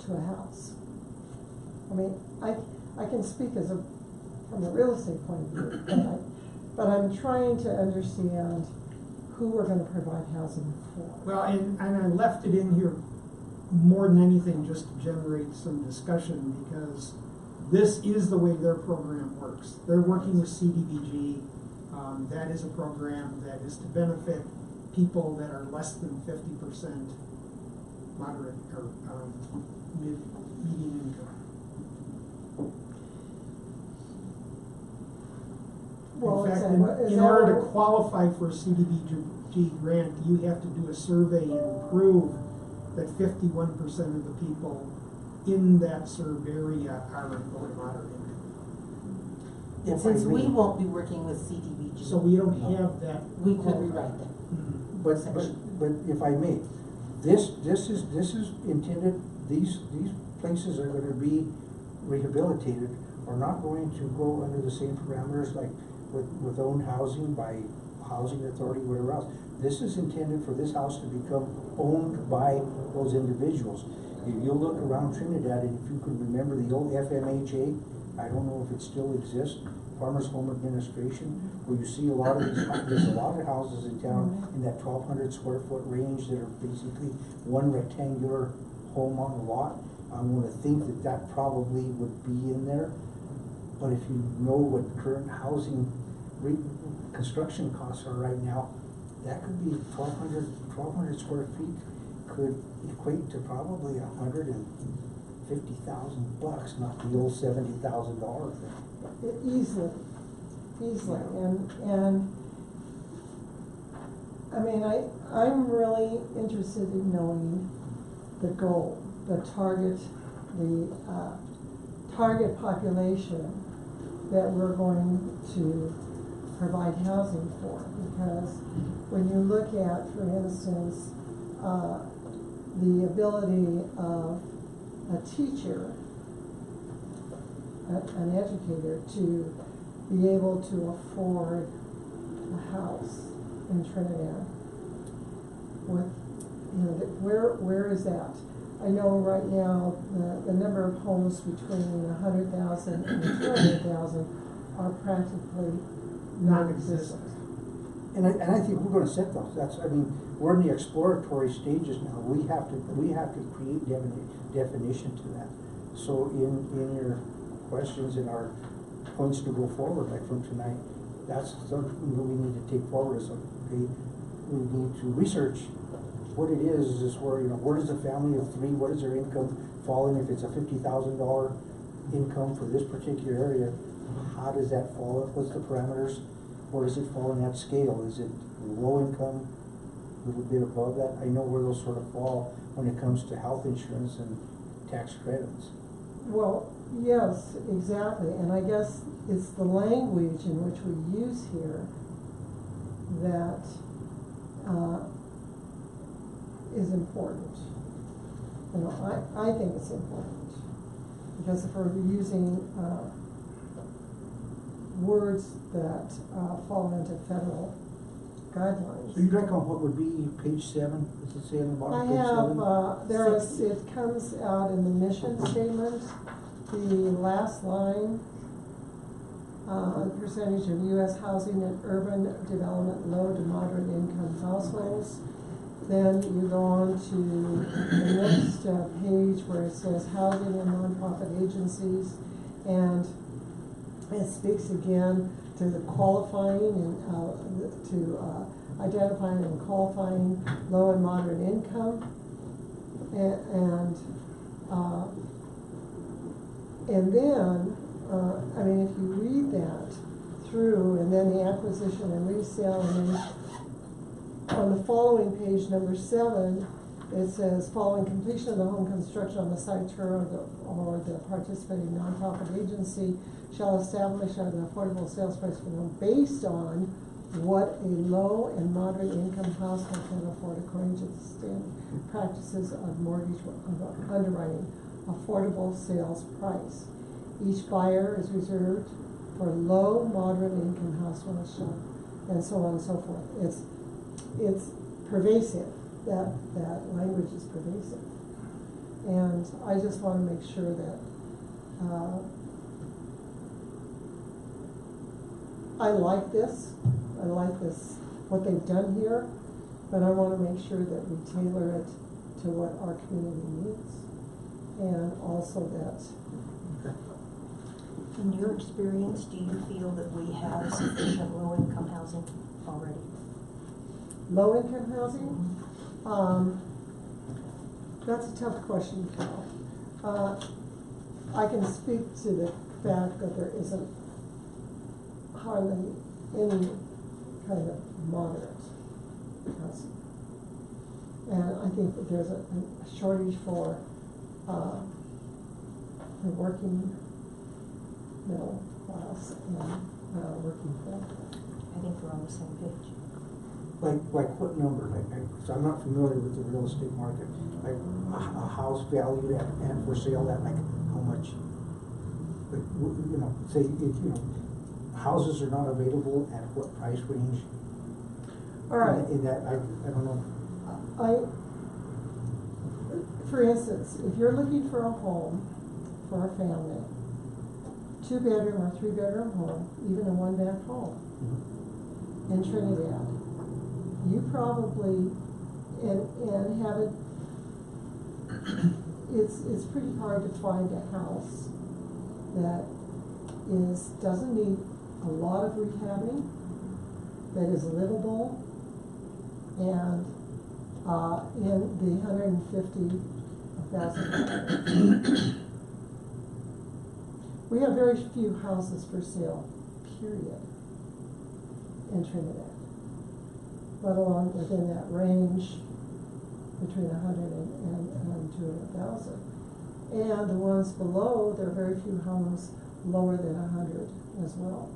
to a house? I mean, I can speak from a real estate point of view, but I'm trying to understand who we're going to provide housing for. Well, and I left it in here more than anything just to generate some discussion, because this is the way their program works. They're working with CDBG. That is a program that is to benefit people that are less than 50% moderate or median income. Well, In is fact, that in order to qualify for a CDBG grant, you have to do a survey and prove that 51% of the people in that served area are in low to moderate income. And since we won't be working with CDBG. So we don't have that. We could rewrite that. but if I may, this is intended, these places are gonna be rehabilitated, are not going to go under the same parameters like with owned housing by housing authority, whatever else. This is intended for this house to become owned by those individuals. If you look around Trinidad, and if you can remember the old FMHA, I don't know if it still exists, Farmers Home Administration, where you see a lot of these, there's a lot of houses in town in that 1,200 square foot range that are basically one rectangular home on a lot. I want to think that that probably would be in there. But if you know what current housing construction costs are right now, that could be 1,200 square feet could equate to probably $150,000, not the old $70,000 thing. Easily, and I mean, I'm really interested in knowing the goal, the target population that we're going to provide housing for, because when you look at, for instance, the ability of a teacher, an educator, to be able to afford a house in Trinidad, with, where is that? I know right now, the number of homes between 100,000 and 200,000 are practically non-existent. And I think we're gonna set those, we're in the exploratory stages now, we have to create definition to that. So in your questions and our points to go forward, like from tonight, that's something that we need to take forward, is, okay, we need to research what it is where, where does a family of three, what is their income fall in? If it's a $50,000 income for this particular area, how does that fall? What's the parameters? Where does it fall in that scale? Is it low income, a little bit above that? I know where those sort of fall when it comes to health insurance and tax credits. Well, yes, exactly, and I guess it's the language in which we use here that is important. I think it's important, because if we're using words that fall into federal guidelines. So you'd like on what would be page 7? Does it say on the bottom? I page have, 7? it comes out in the mission statement, the last line, percentage of U.S. housing and urban development, low to moderate income households. Then you go on to the next page where it says housing and nonprofit agencies, and it speaks again to the qualifying and to identifying and qualifying low and moderate income, and then if you read that through, and then the acquisition and resale, and then on the following page, number 7, it says, following completion of the home construction on the site, or the participating nonprofit agency shall establish an affordable sales price for them based on what a low and moderate income household can afford according to the standard practices of mortgage underwriting. Affordable sales price. Each buyer is reserved for low, moderate income households, and so on and so forth. It's pervasive. That language is pervasive, and I just want to make sure that I like this, what they've done here, but I want to make sure that we tailor it to what our community needs, and also that. In your experience, do you feel that we have sufficient low-income housing already? Low-income housing? That's a tough question, Carol. I can speak to the fact that there isn't hardly any kind of moderate housing. And I think that there's a shortage for the working middle class and working family. I think we're on the same page. Like what number? So I'm not familiar with the real estate market. Like a house valued and for sale at like how much? Like, say houses are not available at what price range? All right. In that, I don't know. For instance, if you're looking for a home for a family, 2-bedroom or 3-bedroom home, even a 1-bath home in Trinidad, you probably and have it. It's pretty hard to find a house that doesn't need a lot of rehabbing, that is livable, and in the $150,000. We have very few houses for sale, period, in Trinidad, let alone within that range between 100 and 200,000. And the ones below, there are very few homes lower than 100 as well.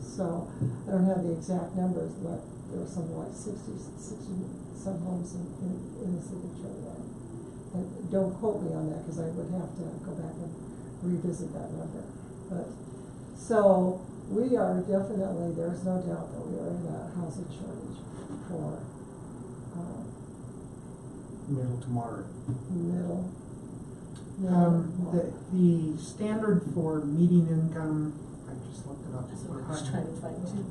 So, I don't have the exact numbers, but there were something like 60 some homes in the city of Trinidad. And don't quote me on that, because I would have to go back and revisit that number. But, so, we are definitely, there's no doubt that we are in a housing shortage for, Middle to moderate. middle. The standard for median income, I just looked it up. That's what I was trying to find too.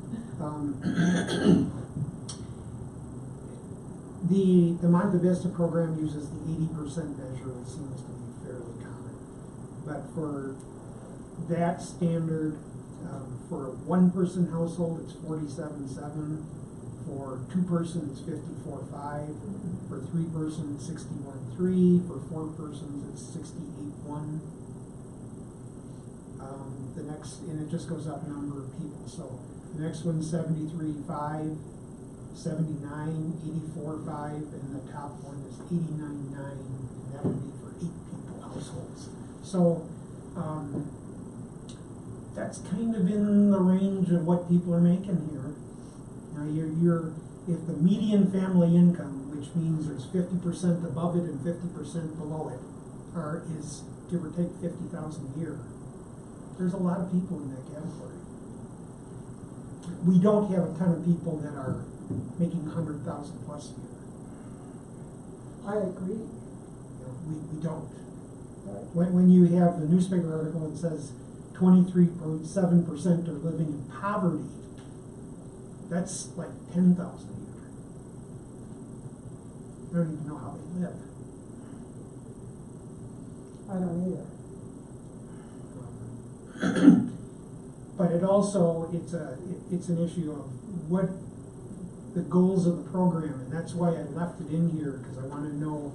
The Monte Vista program uses the 80% measure, which seems to be fairly common. But for that standard, for a one-person household, it's 47.7. For two-person, it's 54.5. For three-person, it's 61.3. For four persons, it's 68.1. The next, and it just goes up number of people. So the next one's 73.5, 79, 84.5, and the top one is 89.9, and that would be for 8 people households. So that's kind of in the range of what people are making here. Now if the median family income, which means there's 50% above it and 50% below it, is give or take 50,000 a year. There's a lot of people in that category. We don't have a ton of people that are making 100,000 plus a year. I agree. You know, we don't. Right. When you have the newspaper article that says 23.7% are living in poverty, that's like 10,000 a year. I don't even know how they live. I don't either. But it also, it's an issue of what the goals of the program, and that's why I left it in here, because I want to know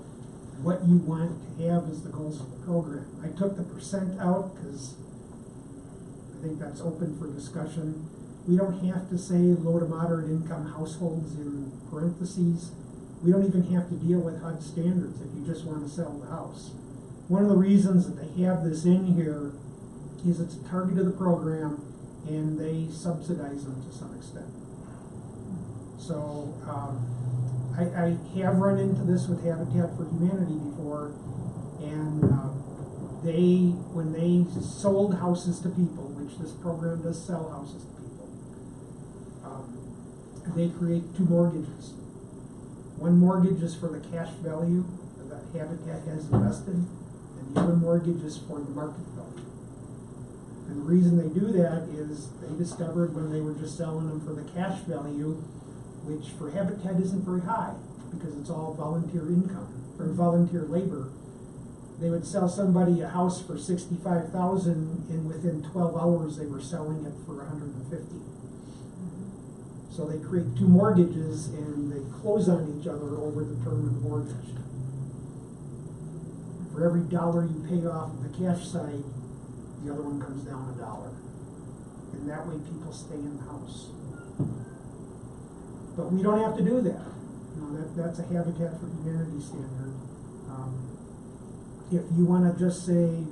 what you want to have as the goals of the program. I took the percent out because I think that's open for discussion. We don't have to say low to moderate income households in parentheses. We don't even have to deal with HUD standards if you just want to sell the house. One of the reasons that they have this in here is it's a target of the program, and they subsidize them to some extent. So I have run into this with Habitat for Humanity before, and when they sold houses to people, which this program does sell houses to people, they create 2 mortgages. One mortgage is for the cash value that Habitat has invested, and the other mortgage is for the market value. And the reason they do that is they discovered when they were just selling them for the cash value, which for Habitat isn't very high because it's all volunteer income or volunteer labor. They would sell somebody a house for $65,000, and within 12 hours they were selling it for $150,000. So they create 2 mortgages and they close on each other over the term of the mortgage. For every dollar you pay off of the cash side, the other one comes down $1. And that way people stay in the house. But we don't have to do that. You know, that's a Habitat for Humanity standard. If you want to just say,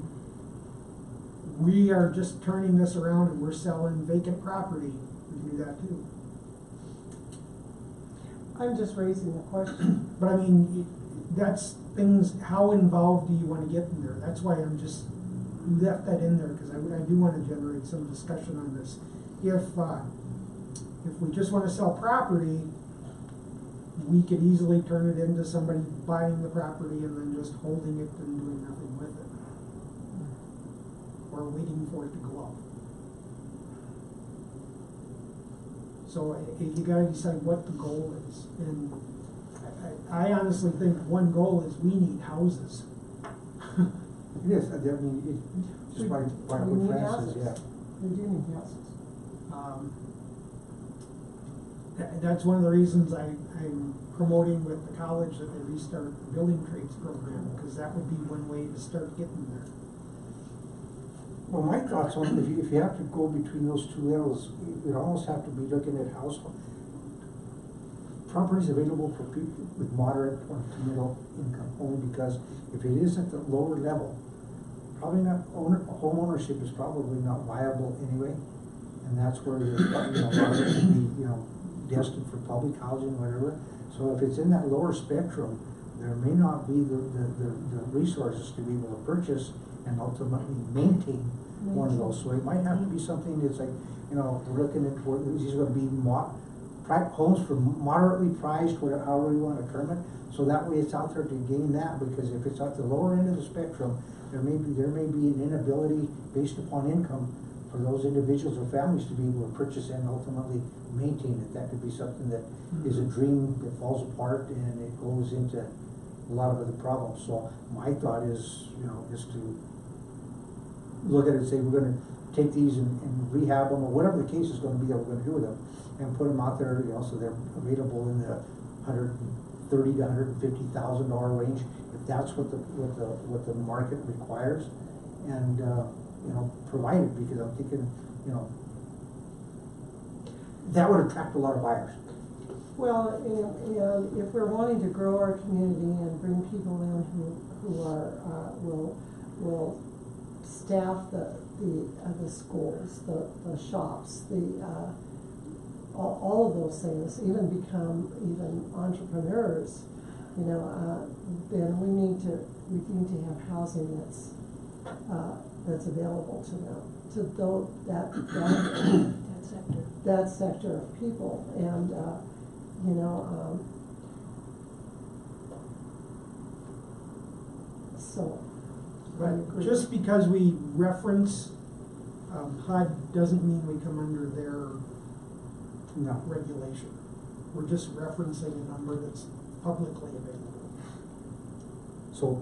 we are just turning this around and we're selling vacant property, we can do that too. I'm just raising the question. But I mean, that's things, how involved do you want to get in there? That's why I'm just left that in there, because I do want to generate some discussion on this. If we just want to sell property, we could easily turn it into somebody buying the property and then just holding it and doing nothing with it. Or waiting for it to go up. So you gotta decide what the goal is. And I honestly think one goal is we need houses. It is, I mean, just like We what need Francis says, houses. yeah. We do need houses. That's one of the reasons I'm promoting with the college that they restart the building trades program, because that would be one way to start getting there. Well, my thoughts on, if you have to go between those 2 levels, you'd almost have to be looking at household properties available for people with moderate or middle income, only because if it is at the lower level, probably not, home ownership is probably not viable anyway. And that's where there's, a lot of it can be, destined for public housing, whatever. So if it's in that lower spectrum, there may not be the resources to be able to purchase and ultimately maintain one of those. So it might have to be something that's like, we're looking at, these are gonna be homes for moderately priced, whatever, however you wanna term it. So that way it's out there to gain that, because if it's at the lower end of the spectrum, there may be an inability based upon income for those individuals or families to be able to purchase and ultimately maintain it. That could be something that is a dream that falls apart and it goes into a lot of other problems. So my thought is, is to look at it and say, we're gonna take these and rehab them, or whatever the case is gonna be that we're gonna do with them, and put them out there, so they're available in the $130,000 to $150,000 range, if that's what the market requires, and provide it, because I'm thinking, that would attract a lot of buyers. Well, and if we're wanting to grow our community and bring people in who are, will staff the schools, the shops, all of those things, even become entrepreneurs, then we need to have housing that's available to them, to that sector of people, and so. I agree. Just because we reference HUD doesn't mean we come under their No. regulation. We're just referencing a number that's publicly available. So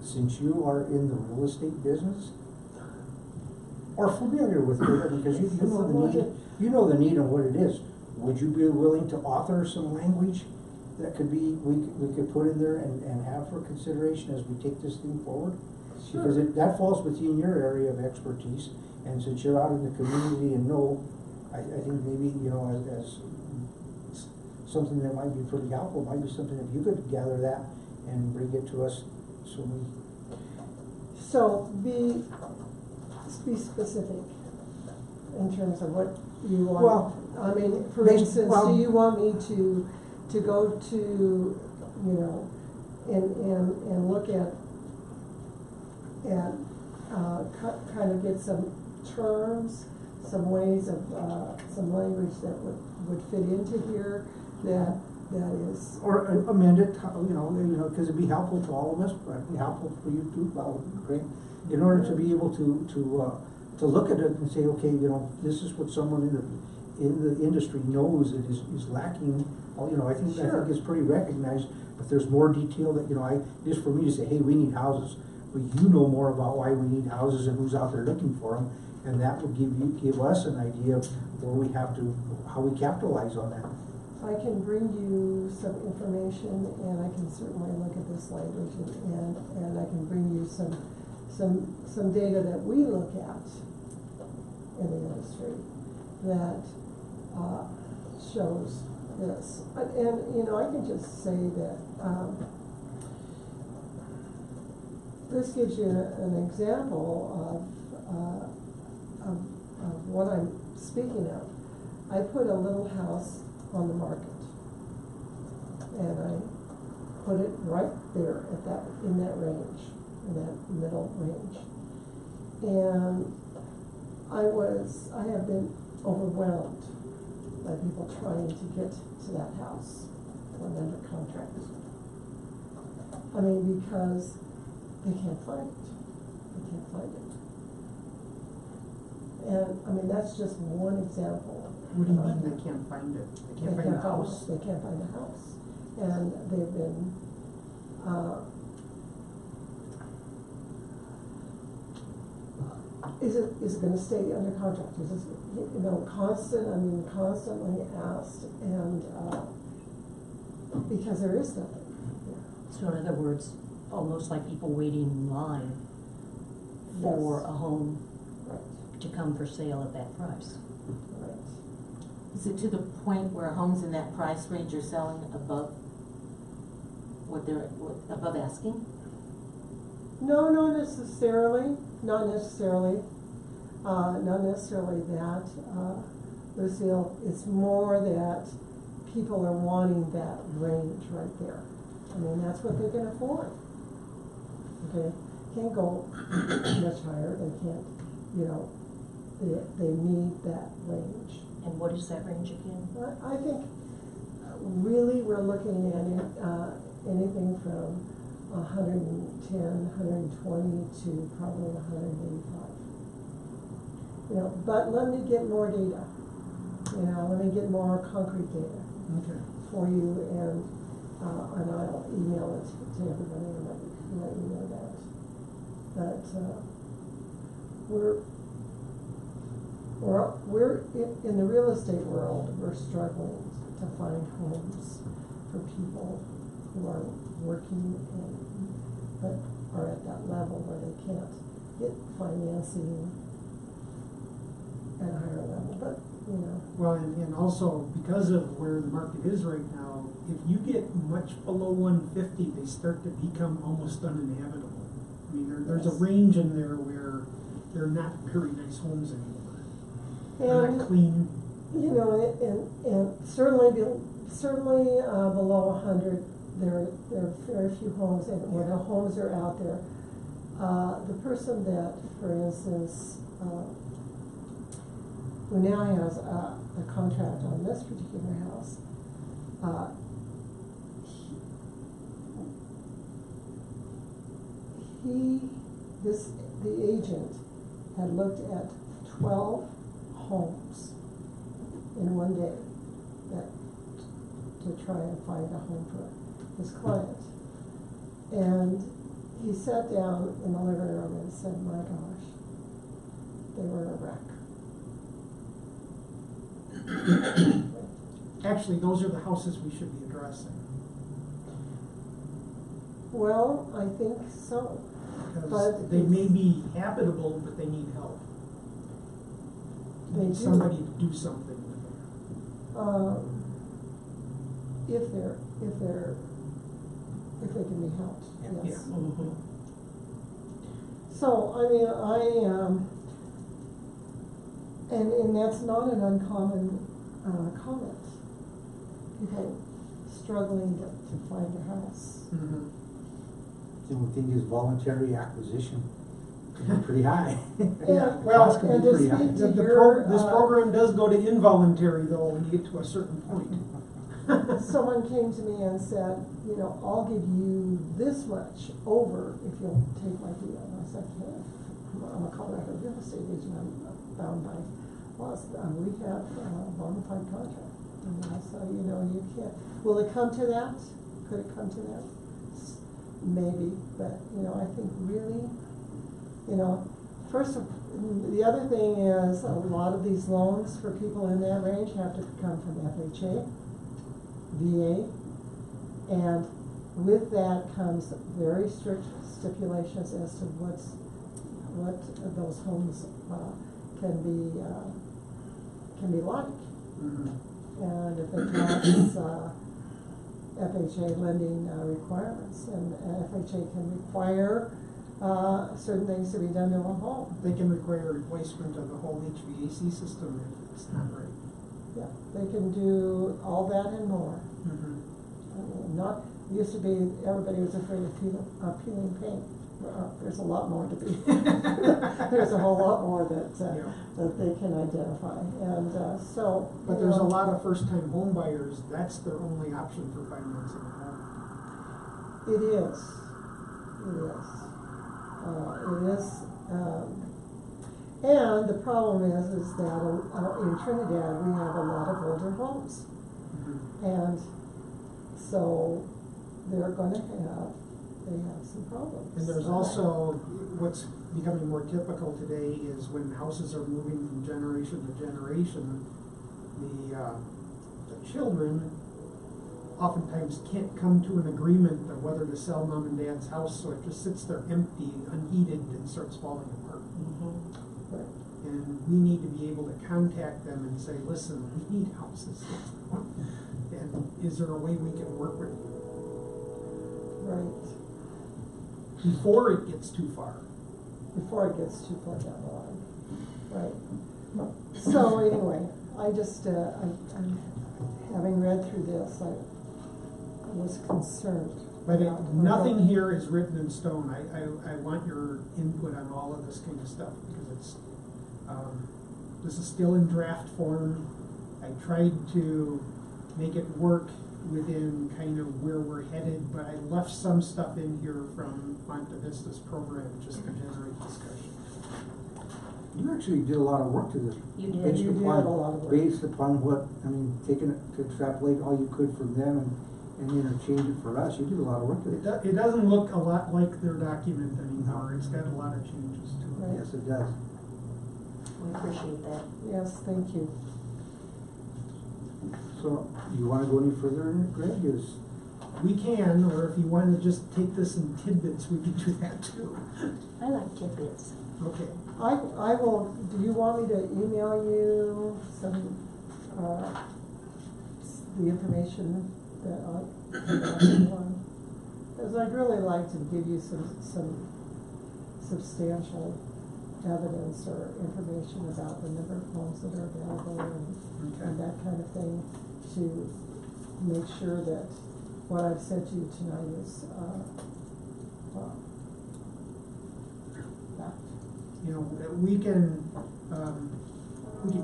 since you are in the real estate business, or familiar with it, because you know the need and what it is, would you be willing to author some language that could be, we could put in there and have for consideration as we take this thing forward? Sure. Because that falls within your area of expertise, and since you're out in the community and I think maybe, as something that might be pretty helpful, might be something if you could gather that and bring it to us, So be specific in terms of what you want. Well, I mean, for based- instance, well- do you want me to go to, and look at kind of get some terms, some ways of, some language that would fit into here that is. or amend it, because it'd be helpful to all of us, but it'd be helpful for you too, great, in order to be able to look at it and say, okay, this is what someone in the industry knows that is lacking. I think it's pretty recognized, but there's more detail that, just for me to say, hey, we need houses. But you know more about why we need houses and who's out there looking for them, and that would give us an idea of how we capitalize on that. I can bring you some information, and I can certainly look at this language, and I can bring you some data that we look at in the industry that shows this. And I can just say that this gives you an example of what I'm speaking of. I put a little house on the market, and I put it right there in that range, in that middle range. And I have been overwhelmed by people trying to get to that house when under contract. I mean, because they can't find it. They can't find it. And I mean, that's just one example. What do you mean they can't find it? They can't find the house? They can't find the house. And they've been, is it gonna stay under contract? Is this, constantly asked, and, because there is nothing. So in other words, almost like people waiting in line for Yes. a home Right, to come for sale at that price. right. Is it to the point where homes in that price range are selling above above asking? No, not necessarily, Not necessarily that, Lucille, it's more that people are wanting that range right there. I mean, that's what they can afford. Okay, can't go much higher, they can't, you know, they need that range. And what is that range again? I think really we're looking at anything from 110, 120 to probably 185. You know, but let me get more data. You know, let me get more concrete data Okay. for you, and I'll email it to everybody and let you know that. But we're in the real estate world, we're struggling to find homes for people who are working and but are at that level where they can't get financing at a higher level, but you know. Well, and also because of where the market is right now, if you get much below 150, they start to become almost uninhabitable. I mean, there's a Yes. range in there where they're not very nice homes anymore. They're And not clean. you know, and certainly below 100, there are very few homes, and when the homes are out there, the person that, for instance, who now has a contract on this particular house, the agent had looked at 12 homes in one day to try and find a home for his client. And he sat down in the living room and said, my gosh, they were a wreck. Actually, those are the houses we should be addressing. Well, I think so. Because But they may it's- be habitable, but they need help. They Need do. somebody to do something with them. If they can be helped, Yeah. yes. Mm-hmm. So, I mean, and that's not an uncommon, comment. People struggling to find a house. Mhm. The only thing is voluntary acquisition can be pretty high. Yeah, Well, Costs can be and to pretty high. speak to This your, program does go to involuntary though, when you get to a certain point. someone came to me and said, you know, I'll give you this much over if you'll take my deal. And I said, okay, I'm a Colorado real estate agent, I'm bound by laws. We have a bona fide contract. So, you know, you can't, will it come to that? Could it come to that? Maybe, but, you know, I think really, you know, the other thing is a lot of these loans for people in that range have to come from FHA, VA, and with that comes very strict stipulations as to what those homes can be like. Mhm. And if it meets FHA lending requirements, and FHA can require certain things to be done to a home. They can require a replacement of the whole HVAC system if it's not right. Yeah, they can do all that and more. Mhm. I mean, it used to be everybody was afraid of peeling paint. There's a lot more to be. There's a whole lot more that they can identify, and so. But there's a lot of first-time home buyers, that's their only option for financing a home. It is. And the problem is that in Trinidad we have a lot of older homes, Mhm. and so they're going to have some problems. And there's also, what's becoming more typical today is when houses are moving from generation to generation, the children oftentimes can't come to an agreement of whether to sell mom and dad's house, so it just sits there empty, unheated, and starts falling apart. Mm-hmm. Right. And we need to be able to contact them and say, listen, we need houses. And is there a way we can work with you? Right. Before it gets too far. Before it gets too far down the line. Right. So anyway, I just, I'm, having read through this, I was concerned. But about- nothing here is written in stone. I want your input on all of this kind of stuff, because it's, this is still in draft form. I tried to make it work within kind of where we're headed, but I left some stuff in here from Monte Vista's program just to generate discussion. You actually did a lot of work to this. You did. Based You did upon- a lot of work. Based upon what, I mean, taking it to extrapolate all you could from them and interchange it for us, you did a lot of work to this. It doesn't look a lot like their document anymore. It's got a lot of changes to it. Right. Yes, it does. We appreciate that. Yes, thank you. So, you wanna go any further in it, Greg, is? We can, or if you want to just take this in tidbits, we can do that too. I like tidbits. Okay. I will, do you want me to email you some, the information that I want? Because I'd really like to give you some substantial evidence or information about the number of homes that are available and that kind of thing, to make sure that what I've said to you tonight is, fact. You know, we can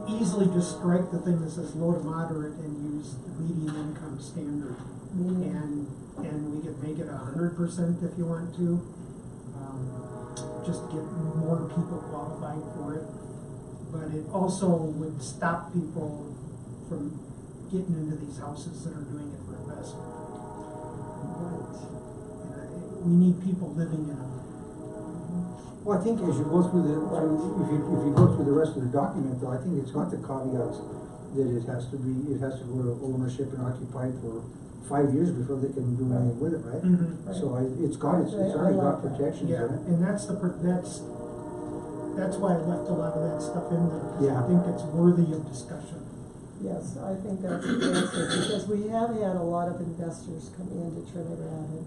easily just strike the thing that says low to moderate and use the median income standard. Median. And we could make it 100% if you want to, just to get more people qualified for it. But it also would stop people from getting into these houses that are doing it for investment. Right. We need people living in them. Well, I think as you go through if you go through the rest of the document, though, I think it's got the caveats that it has to go to ownership and occupied for 5 years before they can do anything with it, right? Mhm. So it's already got protections in Yeah, it. and that's why I left a lot of that stuff in there, because Yeah. I think it's worthy of discussion. Yes, I think that's the answer, because we have had a lot of investors come into Trinidad and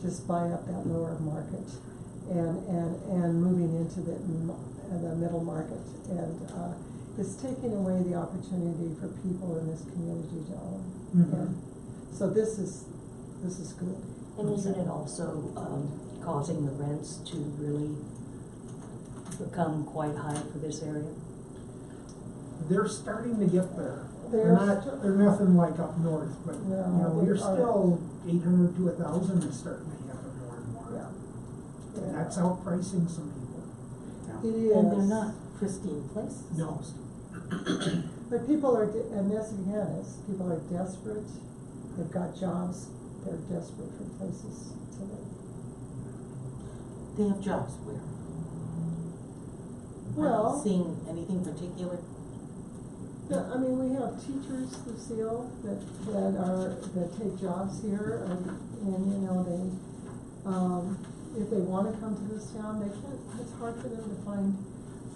just buy up that lower market and moving into the middle market. And it's taking away the opportunity for people in this community to own. Mhm. And so this is good. And isn't it also causing the rents to really become quite high for this area? They're starting to get there. They're They're nothing like up north, but, No, you know, they you're aren't. still 800 to 1,000 is starting to happen more and more. Yeah. And that's outpricing some people. It is. And they're not pristine places. No. But people are, and this again is, people are desperate, they've got jobs, they're desperate for places to live. They have jobs where? Well- Have you seen anything particular? Yeah, I mean, we have teachers, Lucille, that take jobs here, and you know, if they wanna come to this town, they can't, it's hard for them to find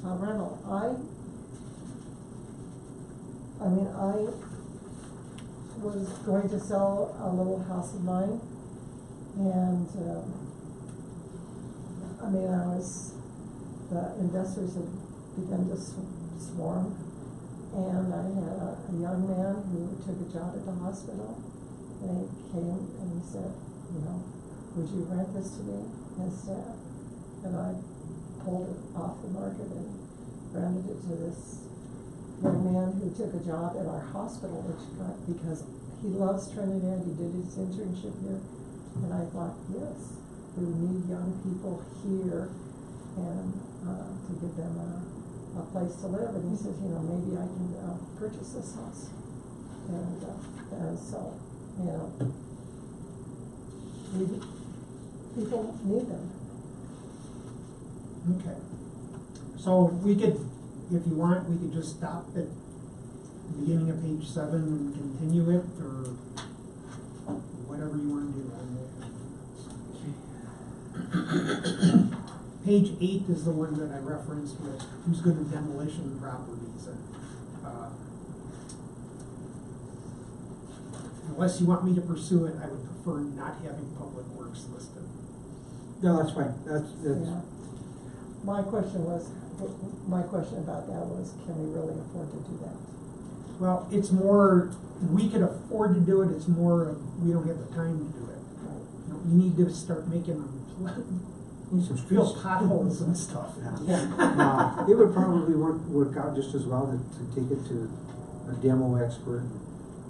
a rental. I mean, I was going to sell a little house of mine, and, the investors had begun to swarm, and I had a young man who took a job at the hospital, and he came and he said, you know, would you rent this to me instead? And I pulled it off the market and rented it to this young man who took a job at our hospital, because he loves Trinidad, he did his internship here, and I thought, yes, we need young people here, and to give them a place to live. And he says, you know, maybe I can purchase this house, and so, you know, people need them. Okay. So we could, if you want, we could just stop at the beginning of page 7 and continue it, or whatever you want to do. Page 8 is the one that I referenced with who's good at demolition properties. And, unless you want me to pursue it, I would prefer not having public works listed. No, that's fine, that's, Yeah. My question was, my question about that was, can we really afford to do that? Well, it's more, we could afford to do it, it's more, of we don't have the time to do it. Right. You know, we need to start making them, Need some fill streets. potholes and stuff. Yeah. It would probably work out just as well to take it to a demo expert,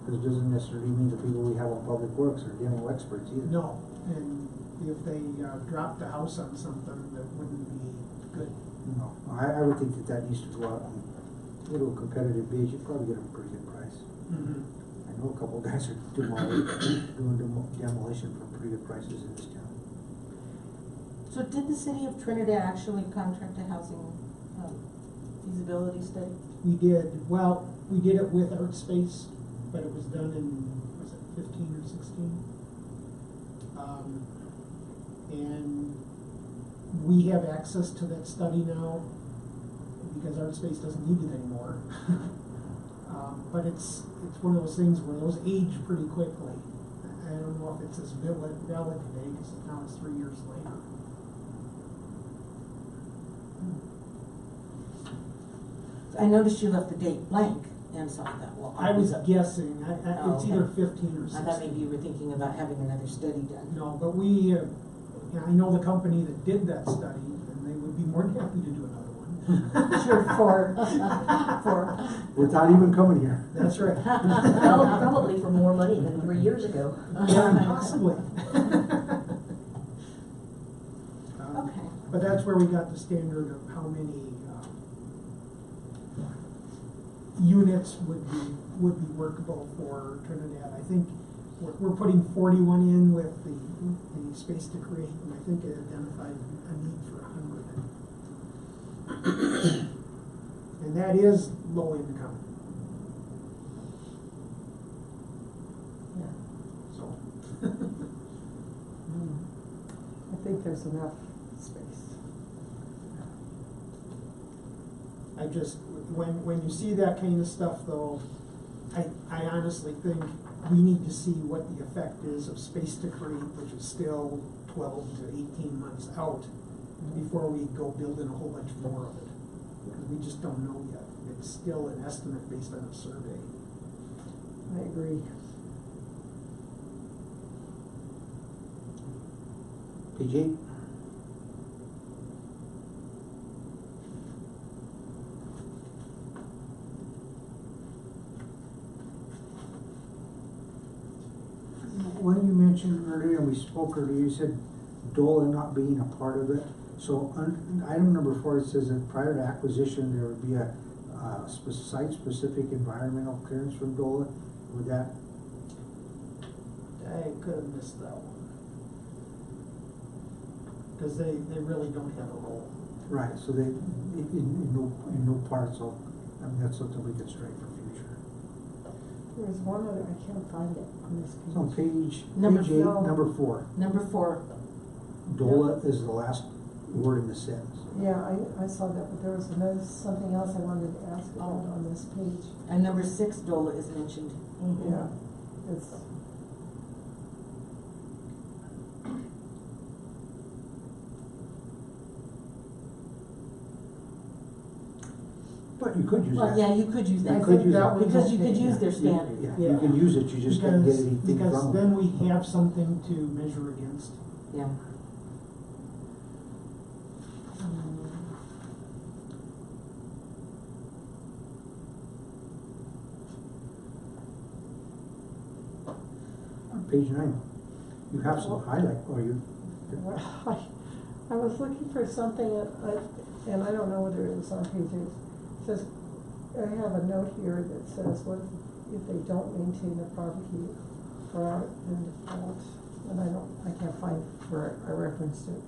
because it doesn't necessarily mean the people we have on public works are demo experts either. No, and if they dropped the house on something, that wouldn't be good. No, I would think that needs to go out and go to a competitive bid, you'd probably get a pretty good price. Mm-hmm. I know a couple of guys are doing demolition for pretty good prices in this town. So did the city of Trinidad actually contract a housing feasibility study? We did, well, we did it with Art Space, but it was done in, was it 15 or 16? And we have access to that study now because Art Space doesn't need it anymore. But it's one of those things where those age pretty quickly. I don't know if it's as valid today because now it's 3 years later. I noticed you left the date blank, and so I thought, well. I was guessing, it's okay. either 15 or 16. I thought maybe you were thinking about having another study done. No, but we, I know the company that did that study, and they would be more than happy to do another one. Sure, for, Without even coming here. That's right. Well, probably for more money than 3 years ago. Yeah, possibly. Okay. But that's where we got the standard of how many units would be workable for Trinidad. I think we're putting 41 in with the space to create, and I think it identified a need for 100. And that is low income. yeah, So, I think there's enough space. I just, when you see that kind of stuff though, I honestly think we need to see what the effect is of space to create, which is still 12 to 18 months out, before we go building a whole bunch more of it. Because we just don't know yet. It's still an estimate based on a survey. I agree. Page 8. When you mentioned earlier, and we spoke earlier, you said DOLA not being a part of it. So on item number 4, it says that prior to acquisition, there would be a site-specific environmental clearance from DOLA. Would that, I could have missed that one. Because they really don't have a role. right, so they, in no part, so, I mean, that's something we could strike for future. There was one other, I can't find it on this page. It's on page Number 8, four. number 4. Number 4, DOLA is the last word in the sentence. Yeah, I saw that, but there was something else I wanted to ask about on this page. and number 6, DOLA is mentioned. Yeah, it's, But you could use that. Well, yeah, you could use You that. could use that. Because you could okay. use their Yeah, standard. yeah, you can use it, you just can't get anything from them. Because then we have something to measure against. Yeah. On page 9, you have some highlight, or you, I was looking for something, and I don't know whether it was on page 8. It says, I have a note here that says, what if they don't maintain the property or are in default? And I can't find where I referenced it.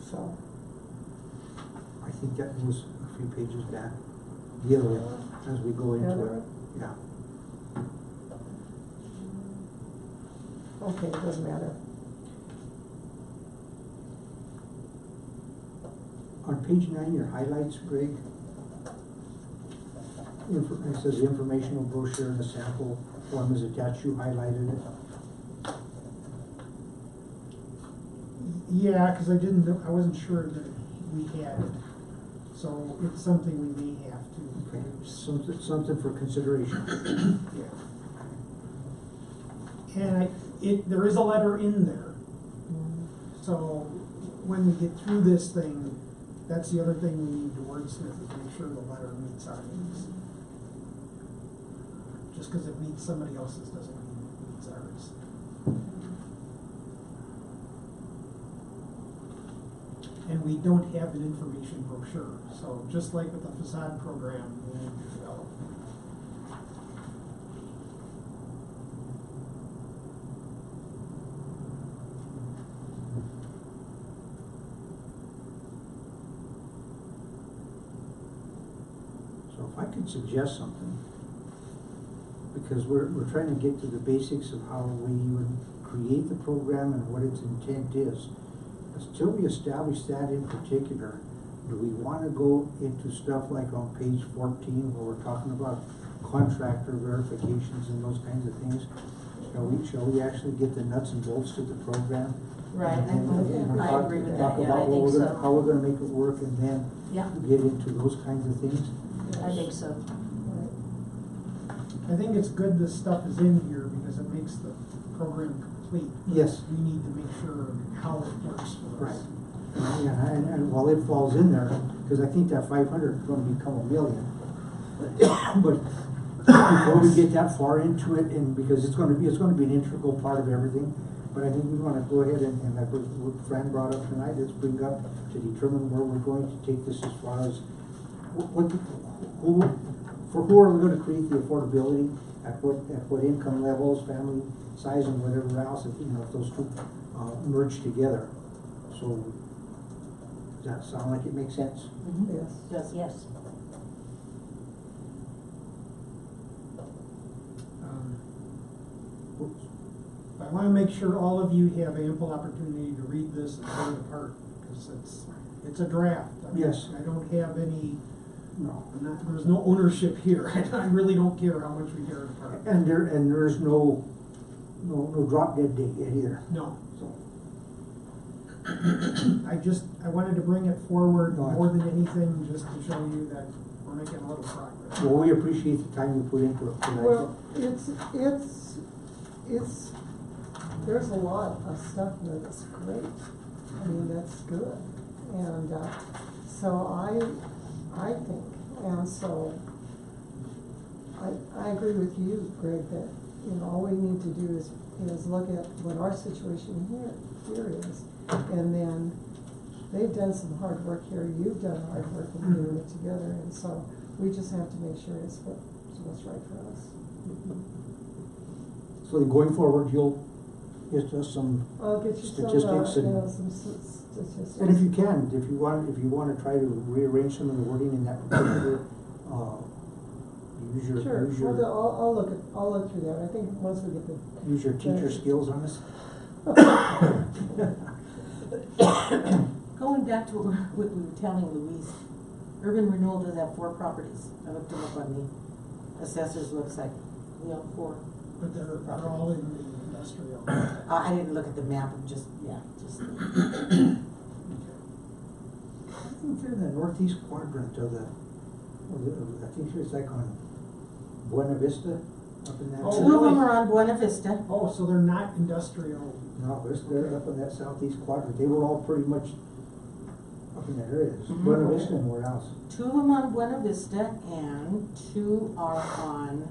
So, I think that was a few pages back, the other way, as we go into The other it. way? Yeah. okay, it doesn't matter. On page 9, your highlights, Greg, it says the informational brochure and the sample form is attached, you highlighted it. Yeah, because I wasn't sure that we had it. So it's something we may have to Okay, produce. something for consideration. Yeah. And there is a letter in there. So when we get through this thing, that's the other thing we need to wordsmith, is make sure the letter meets our needs. Just because it meets somebody else's doesn't mean it meets ours. And we don't have an information brochure, so just like with the facade program, we need to develop. So if I could suggest something, because we're trying to get to the basics of how we would create the program and what its intent is. Until we establish that in particular, do we want to go into stuff like on page 14 where we're talking about contractor verifications and those kinds of things? Shall we actually get the nuts and bolts to the program? Right, And I agree with that, talk yeah, I about think so. how we're gonna make it work and then Yeah. get into those kinds of things? I think so. I think it's good this stuff is in here because it makes the program complete. Yes. We need to make sure how it works for us. Right. Yeah, and while it falls in there, because I think that 500 is gonna become $1 million. But before we get that far into it, and because it's gonna be an integral part of everything, but I think we wanna go ahead and like what Fran brought up tonight, let's bring up to determine where we're going to take this as far as who are we gonna create the affordability, at what income levels, family size, and whatever else, if those two merge together. So, does that sound like it makes sense? Yes. Yes. Yes. Oops. I want to make sure all of you have ample opportunity to read this and tear it apart, because it's a draft. I mean, Yes. I don't have any, No. there's no ownership here. I really don't care how much we tear it apart. And there's no drop dead date yet either. No. So, I wanted to bring it forward No, more than anything, just to show you that we're making a little progress. well, we appreciate the time you put into it tonight. Well, there's a lot of stuff that's great. I mean, that's good. And, so I think, and so I agree with you, Greg, that, all we need to do is look at what our situation here is. And then they've done some hard work here, you've done hard work in putting it together, and so we just have to make sure it's what's right for us. So then going forward, you'll get us some, I'll get you Statistics and- some statistics. and if you can, if you want to try to rearrange some of the wording in that particular, use Sure, I'll look through that, I think once we get use your teacher skills on this. Going back to what we were telling Louise, Urban Renewal does have 4 properties. I looked them up on the assessor's website. 4. But they're all in the industrial. I didn't look at the map, just. I think they're in the northeast quadrant of I think it's like on Buena Vista, up in that. Oh, 2 of them really? are on Buena Vista. Oh, so they're not industrial. No, they're up in that southeast quadrant. They were all pretty much up in that area. Mhm. Buena Vista and where else? 2 of them on Buena Vista and 2 are on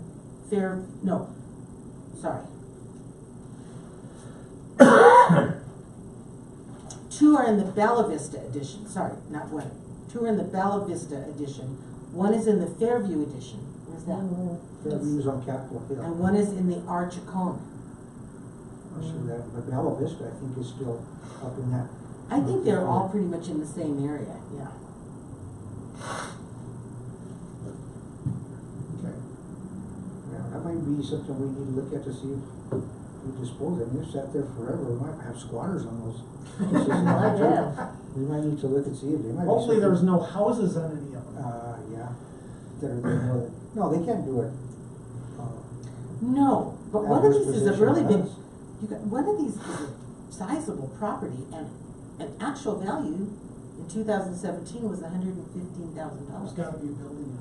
sorry. 2 are in the Bella Vista edition, sorry, not one. 2 are in the Bella Vista edition. 1 is in the Fairview edition. Where's that? Fairview's on Capitol Hill. And 1 is in the Archicona. So that, but Bella Vista, I think, is still up in that. I think they're all pretty much in the same area, yeah. Okay. Yeah, that might be something we need to look at to see if we dispose of. They've sat there forever. We might have squatters on those. Yeah. We might need to look and see if they might. be Hopefully something- there's no houses on any of them. Yeah. That are there more than, no, they can't do it. No, but one of Adverse these is a possession really big, does. one of these is a sizable property and an actual value in 2017 was $115,000. There's gotta be a building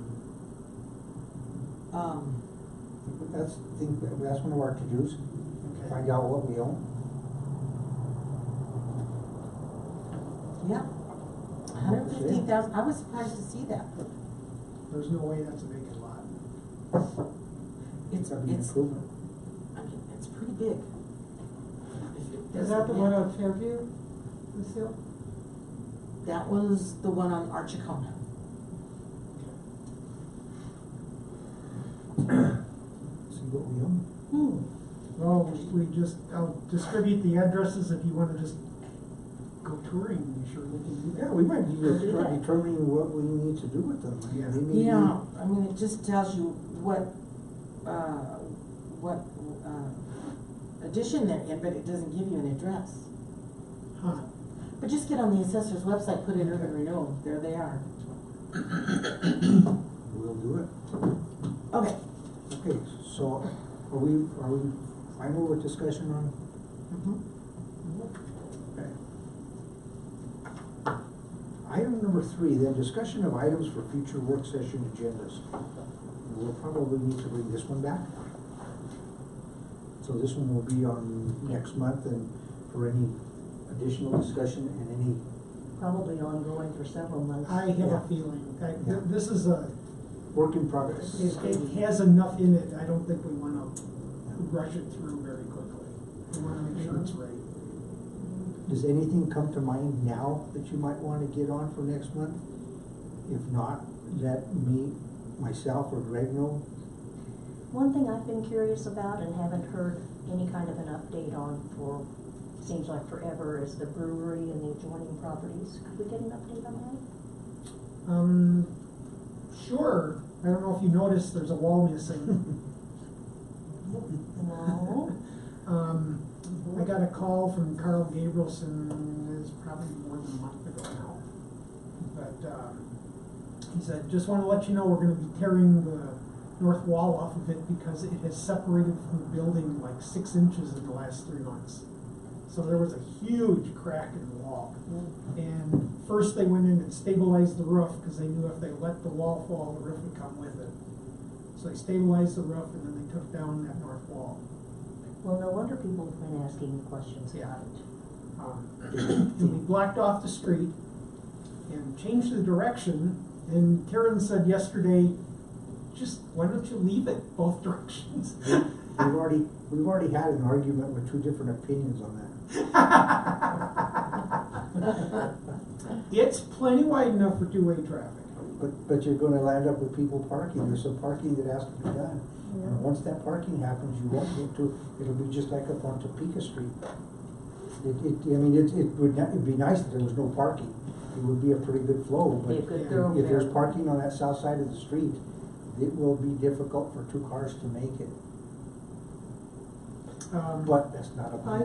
on That's, I think, that's one of our to-dos, it. Okay. find out what we own. Yeah, 115,000, I was surprised to see that. There's no way that's a vacant lot. It's, That'd be an it's, improvement. I mean, it's pretty big. Is that the one on Fairview, Lucille? That was the one on Archicona. See what we own. Well, we just, I'll distribute the addresses if you wanna just go touring, you sure we can do that. Yeah, we might be We'll do that. determining what we need to do with them. Yeah. They may be- Yeah, I mean, it just tells you what addition they're in, but it doesn't give you an address. Huh. But just get on the assessor's website, put in urban renewal, there they are. We'll do it. Okay, Okay, so are we final with discussion on? mhm. Okay. Item number 3, then discussion of items for future work session agendas. We'll probably need to bring this one back. So this one will be on next month, and for any additional discussion and any, Probably ongoing for several months. I have Yeah. a feeling, Yeah. this is a, work in progress. it has enough in it, I don't think we wanna rush it through very quickly. We wanna make sure it's right. Does anything come to mind now that you might want to get on for next month? If not, let me, myself, or Greg know. One thing I've been curious about and haven't heard any kind of an update on for, seems like forever, is the brewery and the adjoining properties. Could we get an update on that? Sure, I don't know if you noticed, there's a wall missing. No. I got a call from Carl Gabrielson, it's probably more than a month ago now. But, he said, just wanna let you know, we're gonna be tearing the north wall off of it because it has separated from the building like 6 inches in the last 3 months. So there was a huge crack in the wall. And first they went in and stabilized the roof, cause they knew if they let the wall fall, the roof would come with it. So they stabilized the roof and then they took down that north wall. Well, no wonder people have been asking questions Yeah. about it. And we blocked off the street and changed the direction, and Karen said yesterday, just, why don't you leave it both directions? We've already had an argument with 2 different opinions on that. It's plenty wide enough for 2-way traffic. But you're gonna land up with people parking, there's some parking that has to be done. And once that parking happens, you won't get to, it'll be just like up on Topeka Street. It'd be nice if there was no parking, it would be a pretty good flow, but Be a good Yeah. thoroughfare. if there's parking on that south side of the street, it will be difficult for 2 cars to make it. But that's not a. I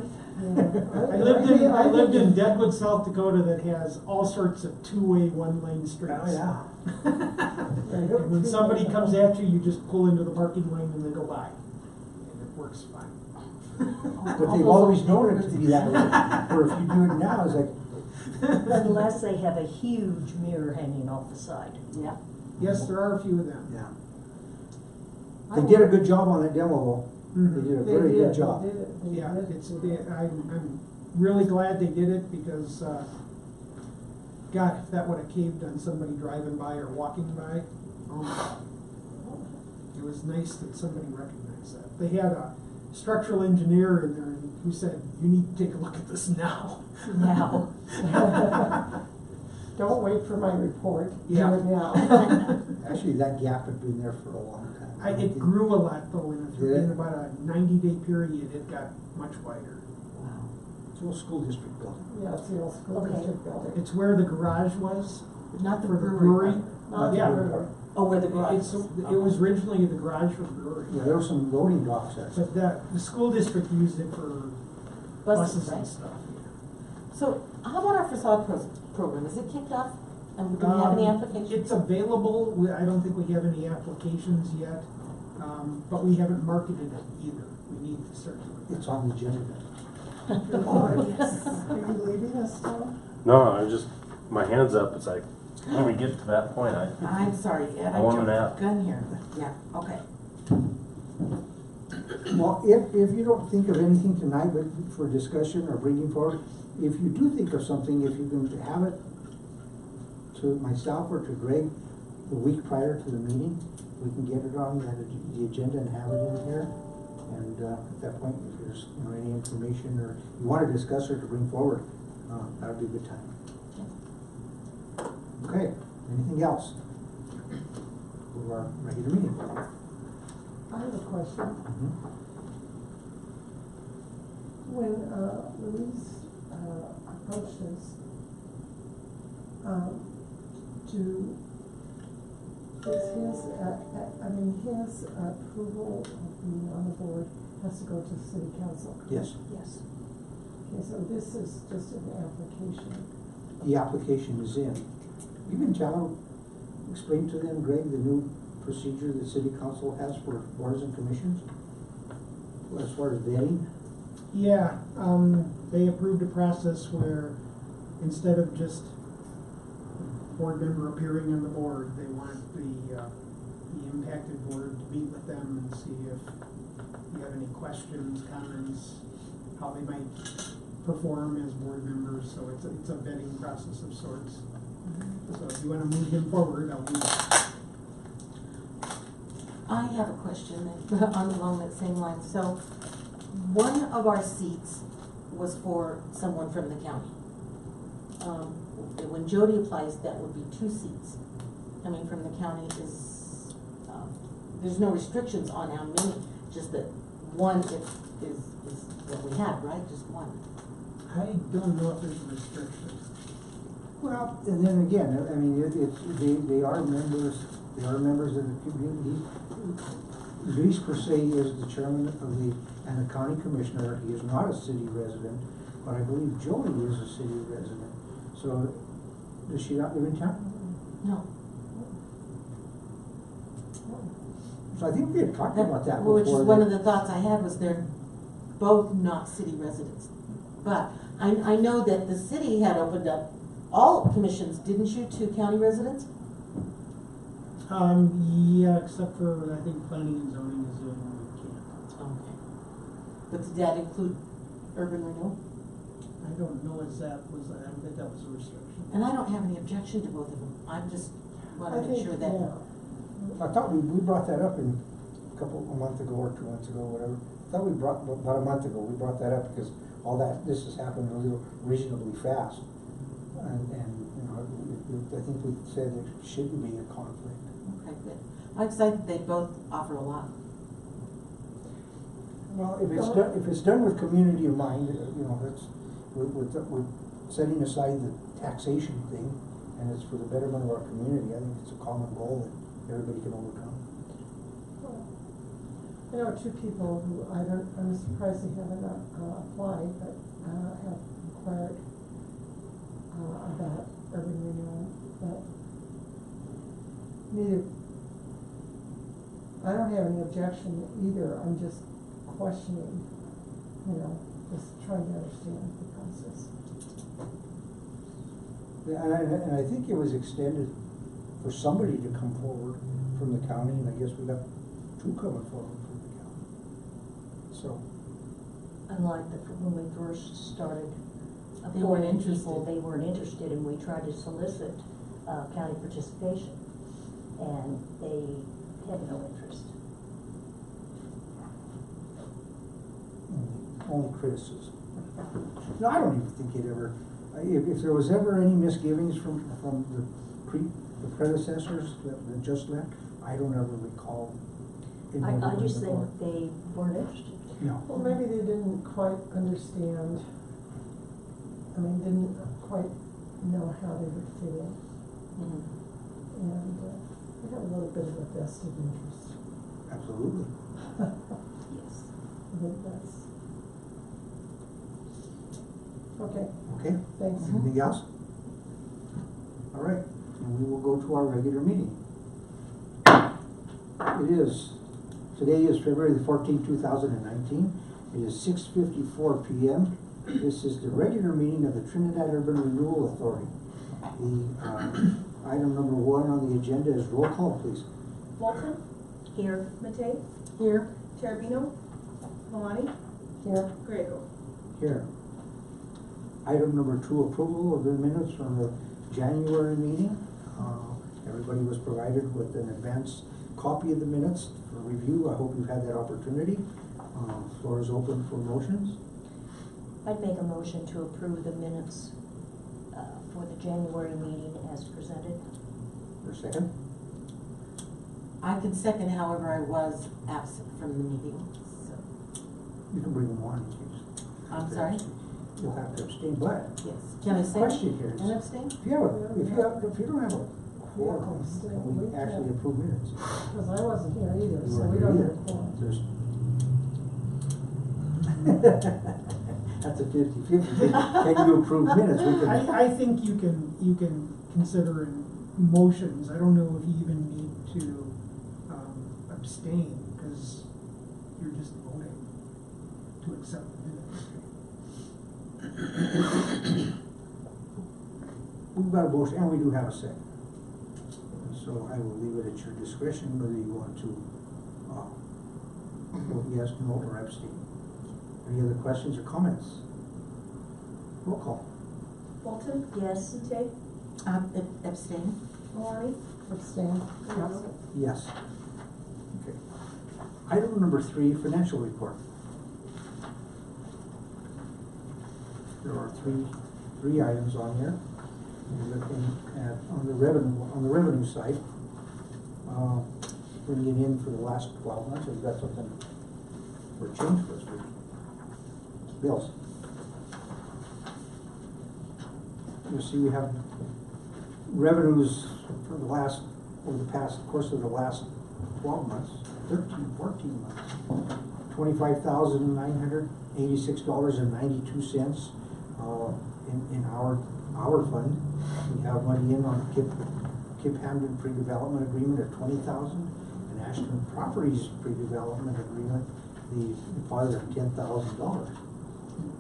I lived in Deadwood, South Dakota, that has all sorts of 2-way, 1-lane streets. Oh, yeah. And when somebody comes at you, you just pull into the parking lane and they go by, and it works fine. But they've always known it to be that way, or if you do it now, it's like, Unless they have a huge mirror hanging off the side. Yeah. Yes, there are a few of them. yeah. They did a good job on that demo, though. They did a very good job. They did it. They Yeah, did. I'm really glad they did it because, God, if that would've caved on somebody driving by or walking by, oh my God. It was nice that somebody recognized that. They had a structural engineer in there who said, you need to take a look at this now. Now. Don't wait for my report, do Yeah. it now. Actually, that gap had been there for a long time. It grew a lot though, in Did it? about a 90-day period, it got much wider. Wow. It's an old school district building. Yeah, it's the old school Okay. district building. It's where the garage was Not the for the brewery. brewery. Not the Yeah. brewery. Oh, where the garage It's, is. it was originally the garage for the brewery. Yeah, there were some loading docks there. But the school district used it for buses and right? stuff. So how about our facade program? Is it kicked off? And do we have any applications? It's available, I don't think we have any applications yet, but we haven't marketed it either. We need to start doing It's on the agenda. Oh, yes. Are you leaving us now? No, I just my hand's up, it's like, when we get to that point, I'm sorry, Ed, I I want jumped an the app. gun here, but yeah, okay. Well, if you don't think of anything tonight, but for discussion or bringing forward, if you do think of something, if you can have it to myself or to Greg the week prior to the meeting, we can get it on the agenda and have it in here. And at that point, if there's any information or you want to discuss or to bring forward, that would be a good time. Okay, anything else? For our regular meeting. I have a question. Mhm. When Louise approached us, his approval of being on the board has to go to the city council? Yes, Yes. Okay, so this is just an application. the application is in. You can explain to them, Greg, the new procedure the city council has for boards and commissions as far as vetting. Yeah, they approved a process where instead of just board member appearing on the board, they want the impacted board to meet with them and see if you have any questions, comments, how they might perform as board members, so it's a vetting process of sorts. So if you wanna move him forward, I'll do that. I have a question along that same line. So, one of our seats was for someone from the county. When Jody applies, that would be 2 seats. Coming from the county is, there's no restrictions on how many, just that one is what we have, right? Just one. I don't know if there's a restriction. Well, and then again, I mean, they are members of the community. Luis per se is the chairman of and the county commissioner. He is not a city resident, but I believe Jody is a city resident. So, does she not live in town? No. So I think we had talked about that before. Which is one of the thoughts I had, was they're both not city residents. But I know that the city had opened up all commissions, didn't you, to county residents? Yeah, except for, I think, planning and zoning is the only one we can't. Okay. But did that include urban renewal? I don't know if that was, I don't think that was a restriction. And I don't have any objection to both of them. I just want to make sure that. I thought we brought that up a month ago or 2 months ago, whatever. I thought we brought, about a month ago, we brought that up because this has happened reasonably fast. And I think we said there shouldn't be a conflict. Okay, good. I'm excited they both offer a lot. Well, if it's done with community in mind, that's, we're setting aside the taxation thing, and it's for the betterment of our community. I think it's a common goal that everybody can overcome. I know 2 people who I'm surprised they haven't applied, but have inquired about urban renewal, but I don't have any objection either. I'm just questioning, just trying to understand the process. Yeah, and I think it was extended for somebody to come forward from the county, and I guess we got 2 coming forward from the county. So, Unlike when we first started They weren't appointing interested. people, they weren't interested, and we tried to solicit county participation, and they had no interest. only criticism. No, I don't even think it ever, if there was ever any misgivings from the predecessors that just left, I don't ever recall. I just think they weren't interested. No. Well, maybe they didn't quite understand, didn't quite know how they would fit in. Mm-hmm. And they have a little bit of a vested interest. Absolutely. Yes. I think that's. Okay, Okay, thanks. anything else? All right, and we will go to our regular meeting. Today is February the 14th, 2019. It is 6:54 p.m. This is the regular meeting of the Trinidad Urban Renewal Authority. Item number 1 on the agenda is roll call, please. Walton, Here. Matei, Here. Terrabino, Malani, Here, Griego. Here. Item number 2, approval of the minutes from the January meeting. Everybody was provided with an advance copy of the minutes for review. I hope you've had that opportunity. Floor is open for motions. I'd make a motion to approve the minutes for the January meeting as presented. For a second. I can second, however, I was absent from the meeting, so, You can bring them on, please. I'm sorry? You'll have to abstain, but Yes. Can I say? Question here is- And abstain? if you don't have a quorum, we actually approve minutes. because I wasn't here either, You so weren't we here don't either. have a quorum. There's- That's a 50-50. Can you approve minutes? We can. I think you can consider in motions, I don't know if you even need to abstain, because you're just voting to accept the minutes. We've got a motion, and we do have a second. So I will leave it at your discretion whether you want to vote yes, no, or abstain. Any other questions or comments? Roll call. Walton, Yes. Matei, Abstain? Malani, Abstain. Griego. Yes. Okay. Item number 3, financial report. There are three items on here. We're looking at, on the revenue side, bringing it in for the last 12 months. We've got something for a change for us. Bills. You see, we have revenues for the last, over the past, course of the last 12 months, 13, 14 months, $25,986.92 in our fund. We have money in on Kip Hamden pre-development agreement at $20,000, and Ashton Properties pre-development agreement, the deposit of $10,000.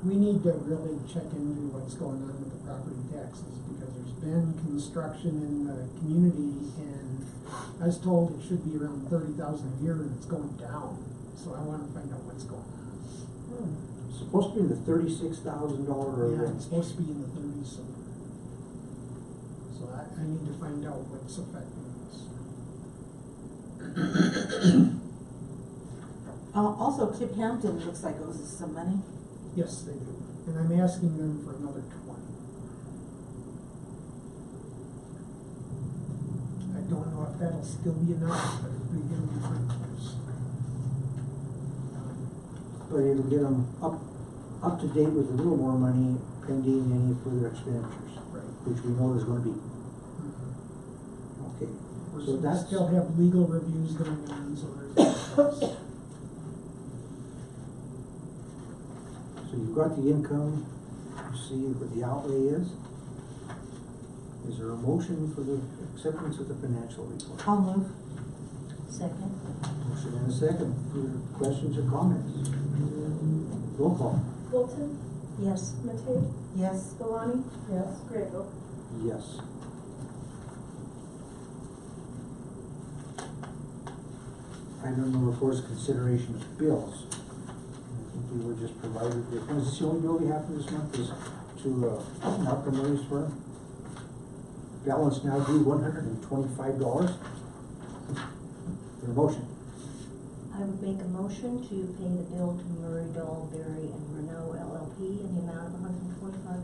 We need to really check into what's going on with the property taxes, because there's been construction in the community, and I was told it should be around 30,000 a year, and it's going down. So I wanna find out what's going on. It's supposed to be in the $36,000 Yeah, range. it's supposed to be in the 30s somewhere. So I need to find out what's affecting us. Also, Kip Hampton looks like owes us some money. Yes, they do, and I'm asking them for another 20. I don't know if that'll still be enough, but it'll be pretty close. But it'll get them up to date with a little more money pending any further expenditures, Right. which we know there's gonna be. Okay, so We that's. still have legal reviews going on, so there's. So you've got the income, you see what the outlay is. Is there a motion for the acceptance of the financial report? I'll move. Second. Motion and a second. Further questions or comments? Roll call. Walton, Yes. Matei, Yes. Malani, Yes, Griego. Yes. Item number 4 is consideration of bills. I think we were just provided with, is this the only bill we have for this month, is to Malcolm Murray's firm? Balance now due $125. Your motion. I would make a motion to pay the bill to Murray, Dahlberry, and Renewal LLP in the amount of $125.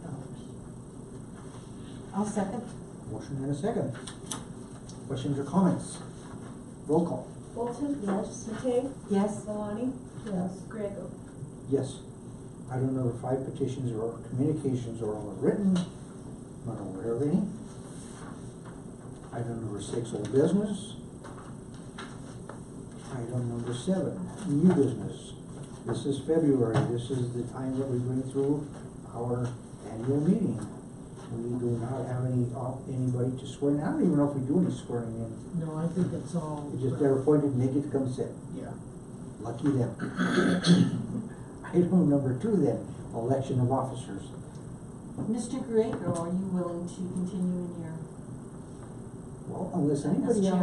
I'll second. Motion and a second. Questions or comments? Roll call. Walton, Yes. Matei, Yes. Malani, yes, Griego. Yes. Item number 5, petitions or communications are all written. Not aware of any. Item number 6, old business. Item number 7, new business. This is February. This is the time that we bring through our annual meeting. We do not have anybody to swear in. I don't even know if we do any swearing in. No, I think it's all. It's just they're appointed and they get to come sit. Yeah. Lucky them. Item number 2 then, election of officers. Mr. Greco, are you willing to continue in your, Well, unless anybody chair?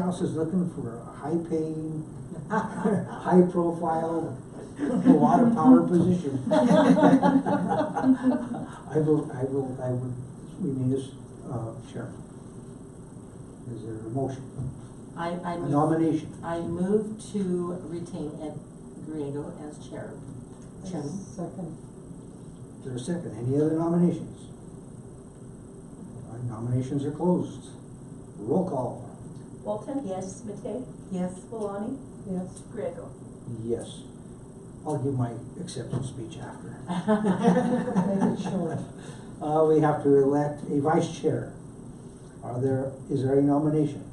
else is looking for a high-paying, high-profile, a lot of power position. I would remain as, chairman. Is there a motion? I A move, nomination? I move to retain Ed Griego as chairman. Second. Is there a second? Any other nominations? All right, nominations are closed. Roll call. Walton? Yes. Matei? Yes. Maloney? Yes. Griego? Yes. I'll give my acceptance speech after. Make it short. We have to elect a vice chair. Is there a nomination?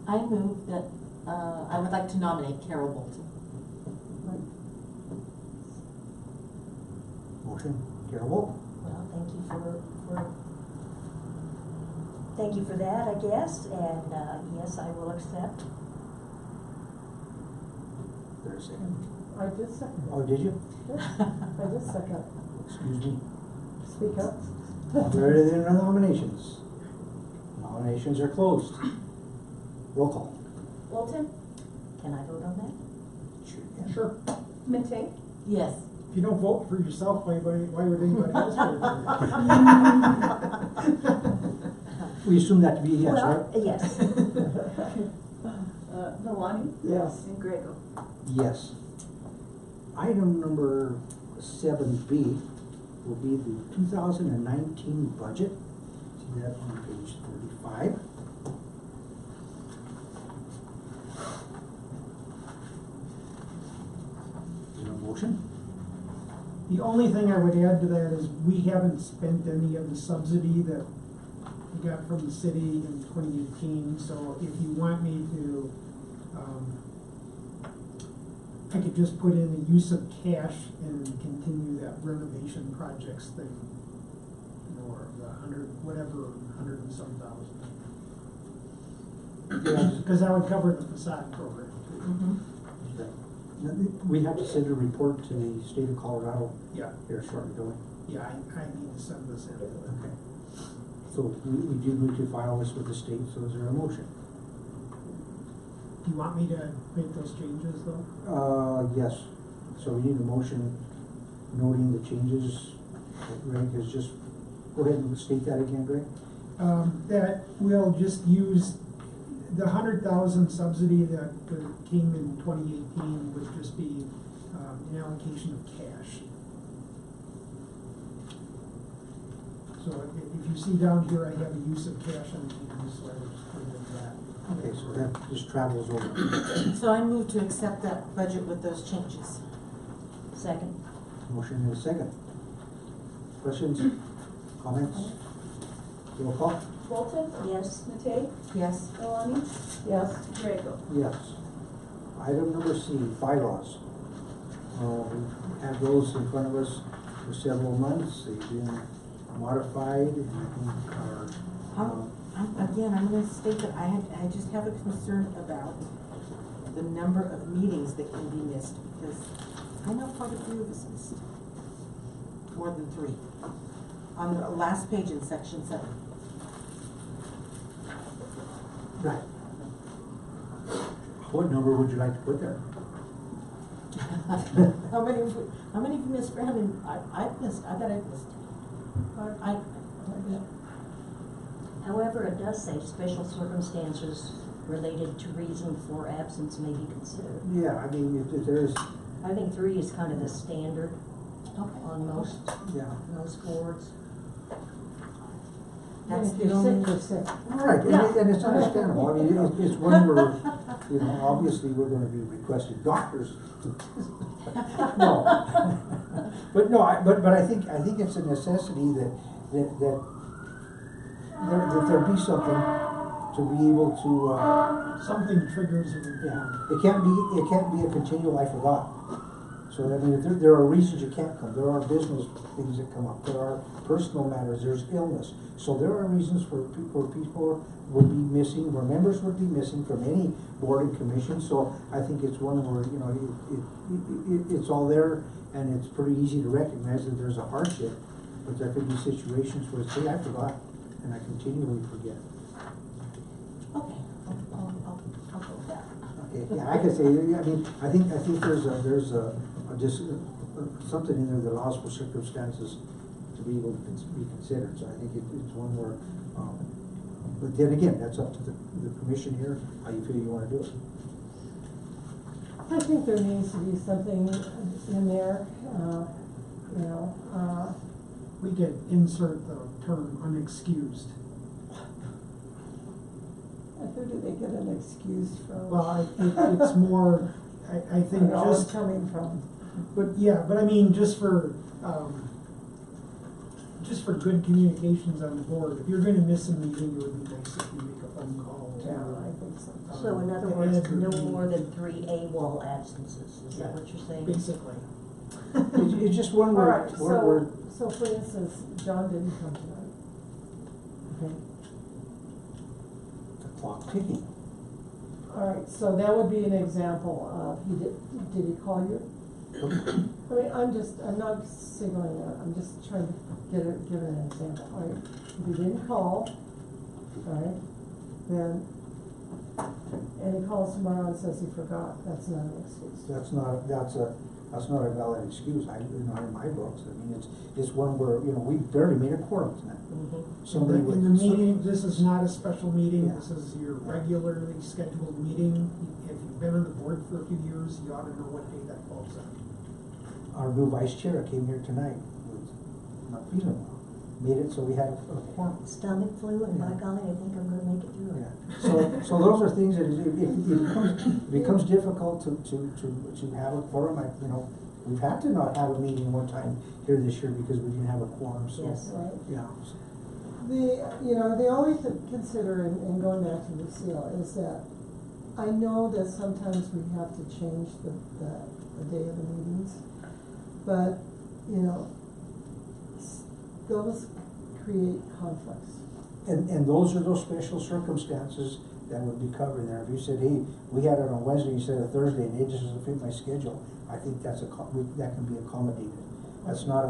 I move that, I would like to nominate Carol Bolton. Motion, Carol Wolf. Well, thank you for that, I guess, and, yes, I will accept. Is there a second? I did second. Oh, did you? I did second. Excuse me. Speak up. Are there any other nominations? Nominations are closed. Roll call. Walton? Can I vote on that? Sure you can. Sure. Matei? Yes. If you don't vote for yourself, why would anybody else vote for you? We assume that to be a yes, Well, right? yes. Maloney? Yes. And Griego? Yes. Item number 7B will be the 2019 budget. See that on page 35. Is there a motion? The only thing I would add to that is we haven't spent any of the subsidy that we got from the city in 2018, so if you want me to, I could just put in the use of cash and continue that renovation projects thing, you know, or the $100 and some thousand. Yeah. Because that would cover the facade program too. Mm-hmm. We have to send a report to the state of Colorado Yeah, here shortly, don't we? yeah, I need to send this in. Okay. So we do need to file this with the state, so is there a motion? Do you want me to make those changes though? Yes. So we need a motion noting the changes that Greg has just, go ahead and state that again, Greg. That we'll just use the 100,000 subsidy that came in 2018 would just be an allocation of cash. So if you see down here, I have a use of cash on the so I would just put it in that. Okay, so that just travels over. So I move to accept that budget with those changes. Second. Motion and a second. Questions, comments? Roll call? Walton? Yes. Matei? Yes. Maloney? Yes. Griego? Yes. Item number C, bylaws. We've had those in front of us for several months. They've been modified and I think are, Again, I'm gonna state that I just have a concern about the number of meetings that can be missed, because I know quite a few of us missed. More than 3. On the last page in section 7. right. What number would you like to put there? How many of you missed, Brandon? I've missed, I bet I've missed. However, it does say special circumstances related to reason for absence may be considered. Yeah, I mean, if there's, I think 3 is kind of the standard on most yeah. boards. That's If the you're only. sick, you're sick. Right, and it's understandable. I mean, it's one where, you know, obviously we're gonna be requesting doctors. No. But no, but I think it's a necessity that there be something to be able to, Something triggers it. yeah, it can't be a continual I forgot. So, I mean, there are reasons you can't come, there are business things that come up, there are personal matters, there's illness. So there are reasons where people would be missing, where members would be missing from any board and commission. So I think it's one where, you know, it's all there and it's pretty easy to recognize that there's a hardship. But there could be situations where, say, I forgot, and I continually forget. Okay, I'll go with that. Okay, yeah, I could say, I mean, I think there's just something in there that allows for circumstances to be able to be considered, so I think it's one where, but then again, that's up to the commission here, how you feel you wanna do it. I think there needs to be something in there, you know, We could insert the term unexcused. who do they get an excuse from? Well, it's more, I think Where all it's just, coming from. but yeah, but I mean, just for good communications on the board, if you're gonna miss a meeting, it would be nice if you make a phone call to. Yeah, I think so. So in other to words, Ed or no me. more than 3 AWOL absences, is that what you're saying? Basically. It's just one All where, right, where, so for instance, John didn't come tonight. Okay. the clock ticking. All right, so that would be an example of, did he call you? I mean, I'm not signaling it, I'm just trying to give an example, all right? If he didn't call, all right, then, and he calls tomorrow and says he forgot, that's not an excuse. That's not a valid excuse, in my books, I mean, it's one where, we barely made a quorum tonight. Mhm. Somebody In with. the meeting, this is not a special meeting, Yeah. this is your regularly scheduled meeting. If you've been on the board for a few years, you ought to know what day that falls on. Our new vice chair came here tonight, was not feeling well, made it so we had a quorum. Stomach flu, and by Yeah. golly, I think I'm gonna make it through it. Yeah, so those are things that it becomes difficult to have a quorum, we've had to not have a meeting one time here this year because we didn't have a quorum, so. Yes. Right. Yeah. The only thing to consider in going back to Lucille is that I know that sometimes we have to change the day of the meetings, but, those create conflicts. And those are those special circumstances that would be covered there. If you said, hey, we had it on Wednesday instead of Thursday, and it just doesn't fit my schedule, I think that can be accommodated. That's not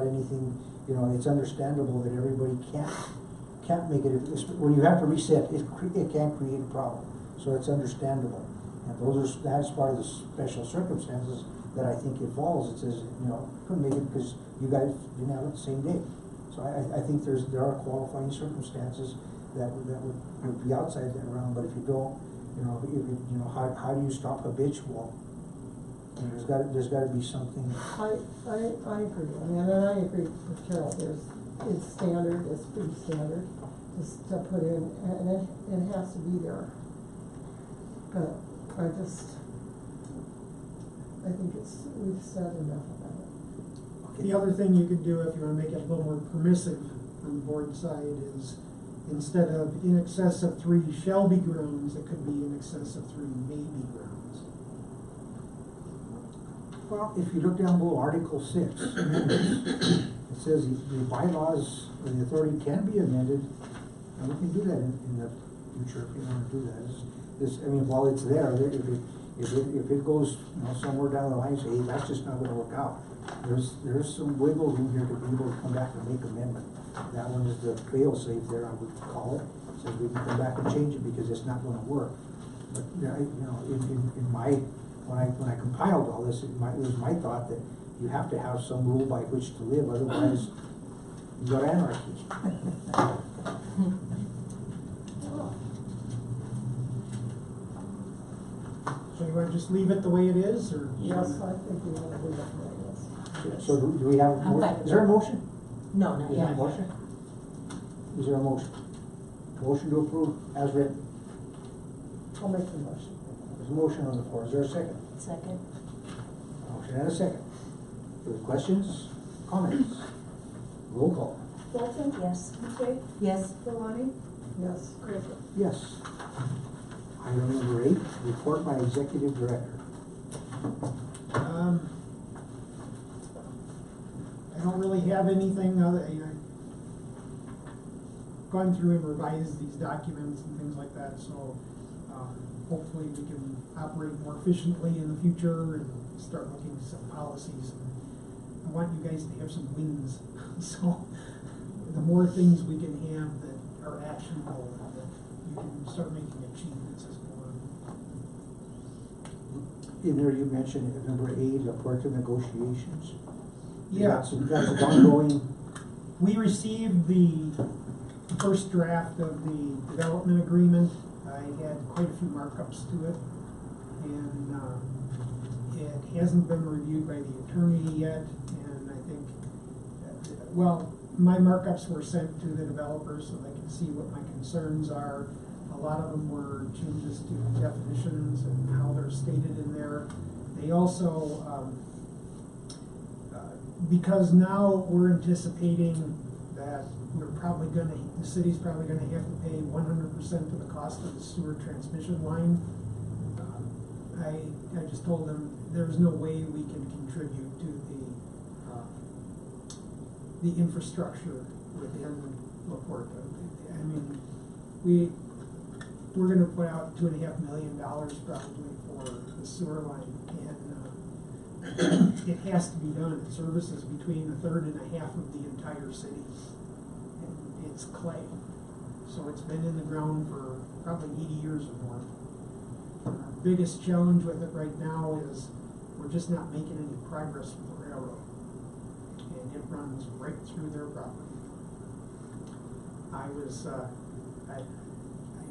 anything, it's understandable that everybody can't make it, when you have to reset, it can create a problem, so it's understandable. And that's part of the special circumstances that I think it falls, it says, couldn't make it because you guys didn't have it the same day. So I think there are qualifying circumstances that would be outside that realm, but if you don't, how do you stop habitual? And there's gotta be something. I agree, and I agree with Carol, it's standard, it's pretty standard, just to put in, and it has to be there. But I think we've said enough about it. The other thing you could do, if you wanna make it a little more permissive on the board side, is instead of in excess of 3 shall be grounds, it could be in excess of 3 may be grounds. Well, if you look down below Article 6, it says the bylaws of the authority can be amended, and we can do that in the future if you wanna do that. While it's there, if it goes, somewhere down the line, say, hey, that's just not gonna work out, there's some wiggle room here to be able to come back and make amendment. That one is the fail safe there, I would call it, says we can come back and change it because it's not gonna work. But, when I compiled all this, it was my thought that you have to have some rule by which to live, otherwise you got anarchy. So you wanna just leave it the way it is, or? Yes, I think we want to do that like this. So do we have, I'm fine with is there a that. motion? No, not Is there a yet. motion? Is there a motion? Motion to approve as written. I'll make the motion. There's a motion on the floor, is there a second? Second? Motion and a second. Further questions, comments? Roll call. Walton? Yes. McKay? Yes, Maloney? Yes. Griffith? Yes. Item number 8, report by executive director. I don't really have anything other, gone through and revised these documents and things like that, so, hopefully we can operate more efficiently in the future and start looking at some policies and I want you guys to have some wins. So the more things we can have that are actionable, that you can start making achievements as a board. In there, you mentioned at number 8, report to negotiations. Yeah. That's ongoing. We received the first draft of the development agreement. I had quite a few markups to it, and it hasn't been reviewed by the attorney yet, and I think, well, my markups were sent to the developers so they can see what my concerns are. A lot of them were changes to definitions and how they're stated in there. They also, because now we're anticipating that we're probably gonna, the city's probably gonna have to pay 100% of the cost of the sewer transmission line. I just told them there's no way we can contribute to the infrastructure within LaPorta. I mean, we're gonna put out $2.5 million probably for the sewer line, and it has to be done. It services between 1/3 and 1/2 of the entire city. And it's clay. So it's been in the ground for probably 80 years or more. Our biggest challenge with it right now is we're just not making any progress with the railroad. And it runs right through their property. I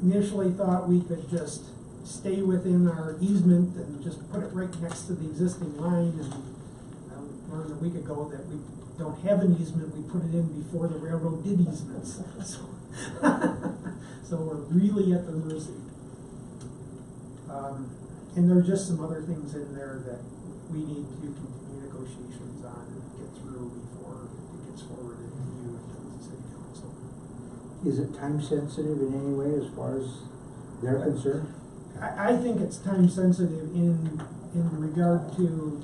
initially thought we could just stay within our easement and just put it right next to the existing line, and I learned a week ago that we don't have an easement, we put it in before the railroad did easements. So we're really at their mercy. And there are just some other things in there that we need to continue negotiations on and get through before it gets forwarded to you and to the city council. Is it time sensitive in any way as far as they're concerned? I think it's time sensitive in regard to,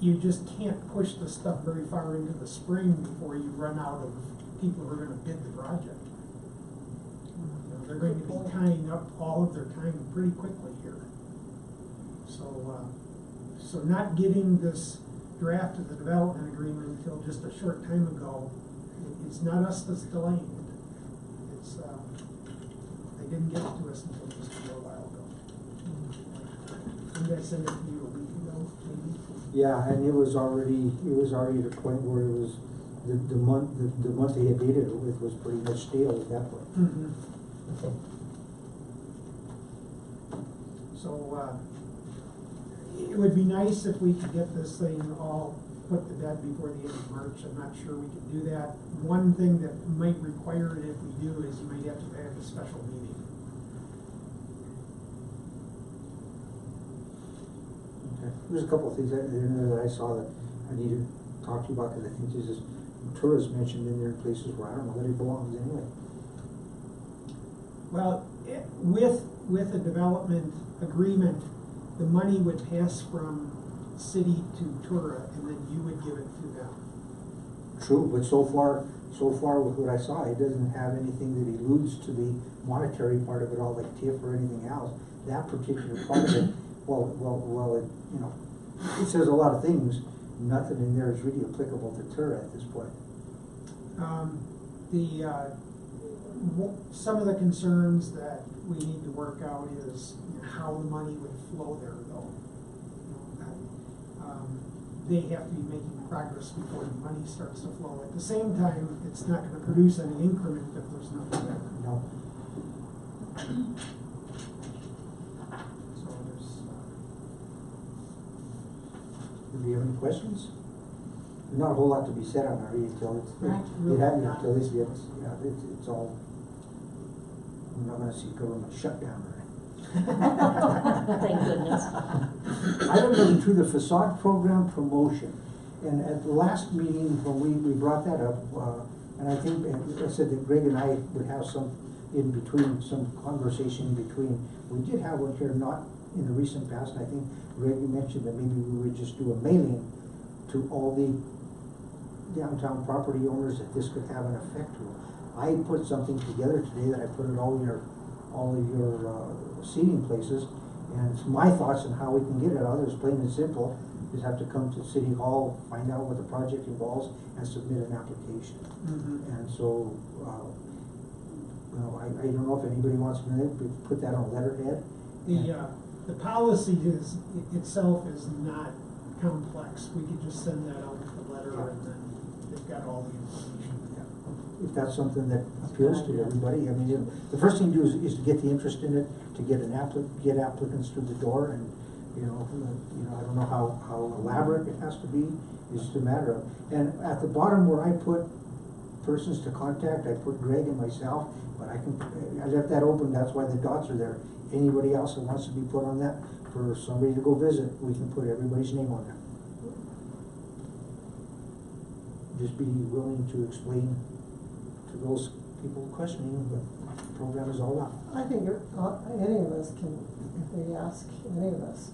you just can't push the stuff very far into the spring before you run out of people who are gonna bid the project. You know, they're going to be tying up all of their time pretty quickly here. So not getting this draft of the development agreement until just a short time ago, it's not us that's delaying it. It's, they didn't get it to us until just a little while ago. Did I send it to you a week ago, maybe? Yeah, and it was already at a point where it was, the month they had dated it with was pretty much stale at that point. Mm-hmm. So, it would be nice if we could get this thing all put to bed before the end of March. I'm not sure we can do that. One thing that might require it if we do is you might have to have a special meeting. Okay. There's a couple of things in there that I saw that I need to talk to you about, because I think there's this tourist mentioned in there in places where I don't know that it belongs anyway. Well, with a development agreement, the money would pass from city to Tura, and then you would give it to them. True, but so far with what I saw, it doesn't have anything that alludes to the monetary part of it all, like TIF or anything else. That particular part of it, well, it, you know, it says a lot of things. Nothing in there is really applicable to Tura at this point. Some of the concerns that we need to work out is, you know, how the money would flow there, though. They have to be making progress before the money starts to flow. At the same time, it's not going to produce any increment if there's nothing there. No. So there's. Do you have any questions? There's not a whole lot to be said on it until it's, it's all, I'm not gonna see government shutdown or anything. Thank goodness. Item number 2, the facade program promotion. And at the last meeting, when we brought that up, and I think, I said that Greg and I would have some in between, some conversation in between. We did have one here, not in the recent past, and I think Greg, you mentioned that maybe we would just do a mailing to all the downtown property owners that this could have an effect to. I put something together today that I put in all of your seating places, and it's my thoughts on how we can get it out. It's plain and simple. is have to come to City Hall, find out what the project involves, and submit an application. And so, you know, I don't know if anybody wants to put that on letterhead. The policy itself is not complex. We could just send that out with the letter and then they've got all the information. If that's something that appeals to everybody, I mean, the first thing to do is to get the interest in it, to get get applicants through the door, and, you know, I don't know how elaborate it has to be, it's just a matter of, and at the bottom where I put persons to contact, I put Greg and myself, but I left that open, that's why the dots are there. Anybody else that wants to be put on that, for somebody to go visit, we can put everybody's name on there. Just be willing to explain to those people questioning what the program is all about. I think any of us can, if they ask any of us,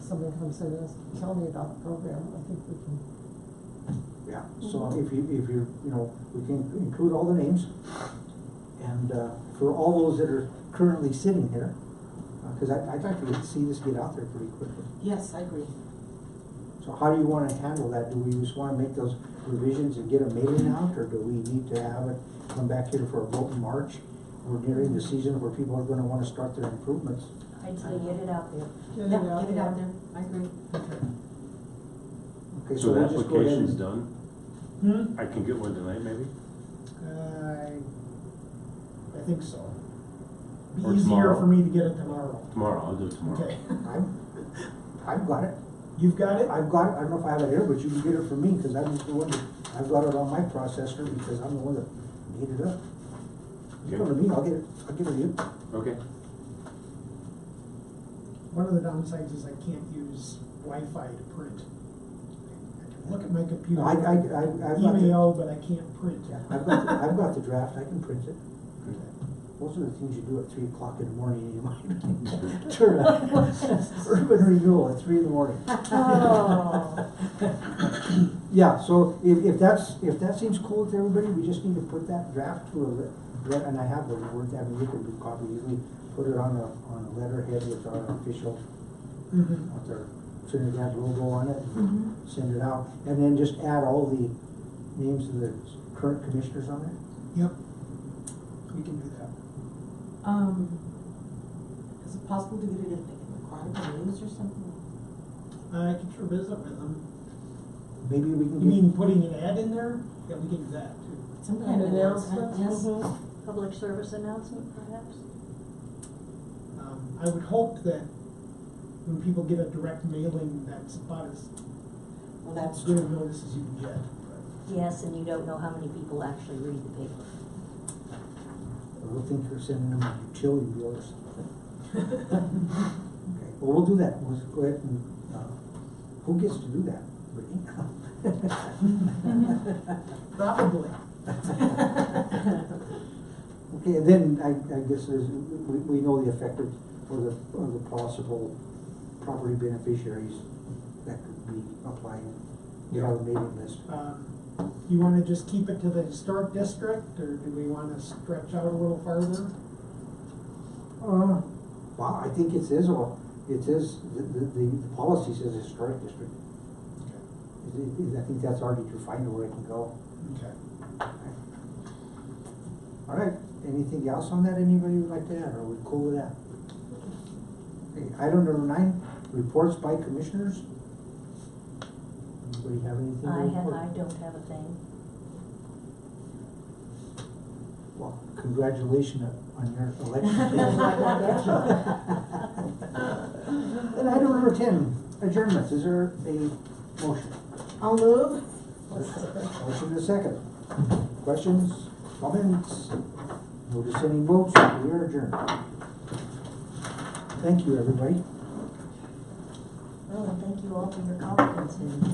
someone comes in and says, tell me about the program, I think we can. Yeah, so if you know, we can include all the names, and for all those that are currently sitting here, because I'd like to see this get out there pretty quickly. Yes, I agree. So how do you want to handle that? Do we just want to make those revisions and get a mailing out, or do we need to have it come back here for a vote in March? We're nearing the season where people are going to want to start their improvements. I'd say get it out there. Get Yeah, it out get it there. out there, I agree. Okay, So the we'll just go ahead application's and- done? I can get one tonight, maybe? I think so. Be Or easier tomorrow. for me to get it tomorrow. Tomorrow, I'll do it tomorrow. Okay. I've got it. You've got it? I've got it. I don't know if I have it here, but you can get it from me, because I'm the one that, I've got it on my processor, because I'm the one that made it up. You come to me, I'll give it to you. Okay. One of the downsides is I can't use Wi-Fi to print. I can look at my computer, I've got the- email, but I can't print. Yeah, I've got the draft, I can print it. Those are the things you do at 3 o'clock in the morning, you might turn on urban renewal at 3 in the morning. Oh. Yeah, so if that seems cool with everybody, we just need to put that draft to and I have the word, I mean, you can copy easily, put it on a letterhead with our official, with our Trinidad logo on it, and send it out, and then just add all the names of the current commissioners on it. Yep. We can do that. Is it possible to get it in the Chronicle News or something? I can sure visit with them. Maybe we can You mean get, putting an ad in there? Yeah, we can do that too. Some kind of announcement, yes. Public service announcement, perhaps? I would hope that when people get a direct mailing, that's about as Well, that's good a true. notice as you can get. But Yes, and you don't know how many people actually read the paper. we'll think you're sending them a utility bill or something. Okay, well, we'll do that, we'll just go ahead and, who gets to do that? Brittany? probably. Okay, and then I guess we know the affected or the possible property beneficiaries that could be applying. You have a mailing list. You wanna just keep it to the historic district, or do we wanna stretch out a little farther? Wow, I think it says, the policy says historic district. I think that's already defined where it can go. Okay. All right, anything else on that anybody would like to add, or are we cool with that? Okay, item number 9, reports by commissioners. Anybody have anything to report? I don't have a thing. Well, congratulations on your election. And item number 10, adjournments. Is there a motion? I'll move. Motion and a second. Questions, comments? No dissenting votes, we are adjourned. Thank you, everybody. Oh, and thank you all for your confidence in me.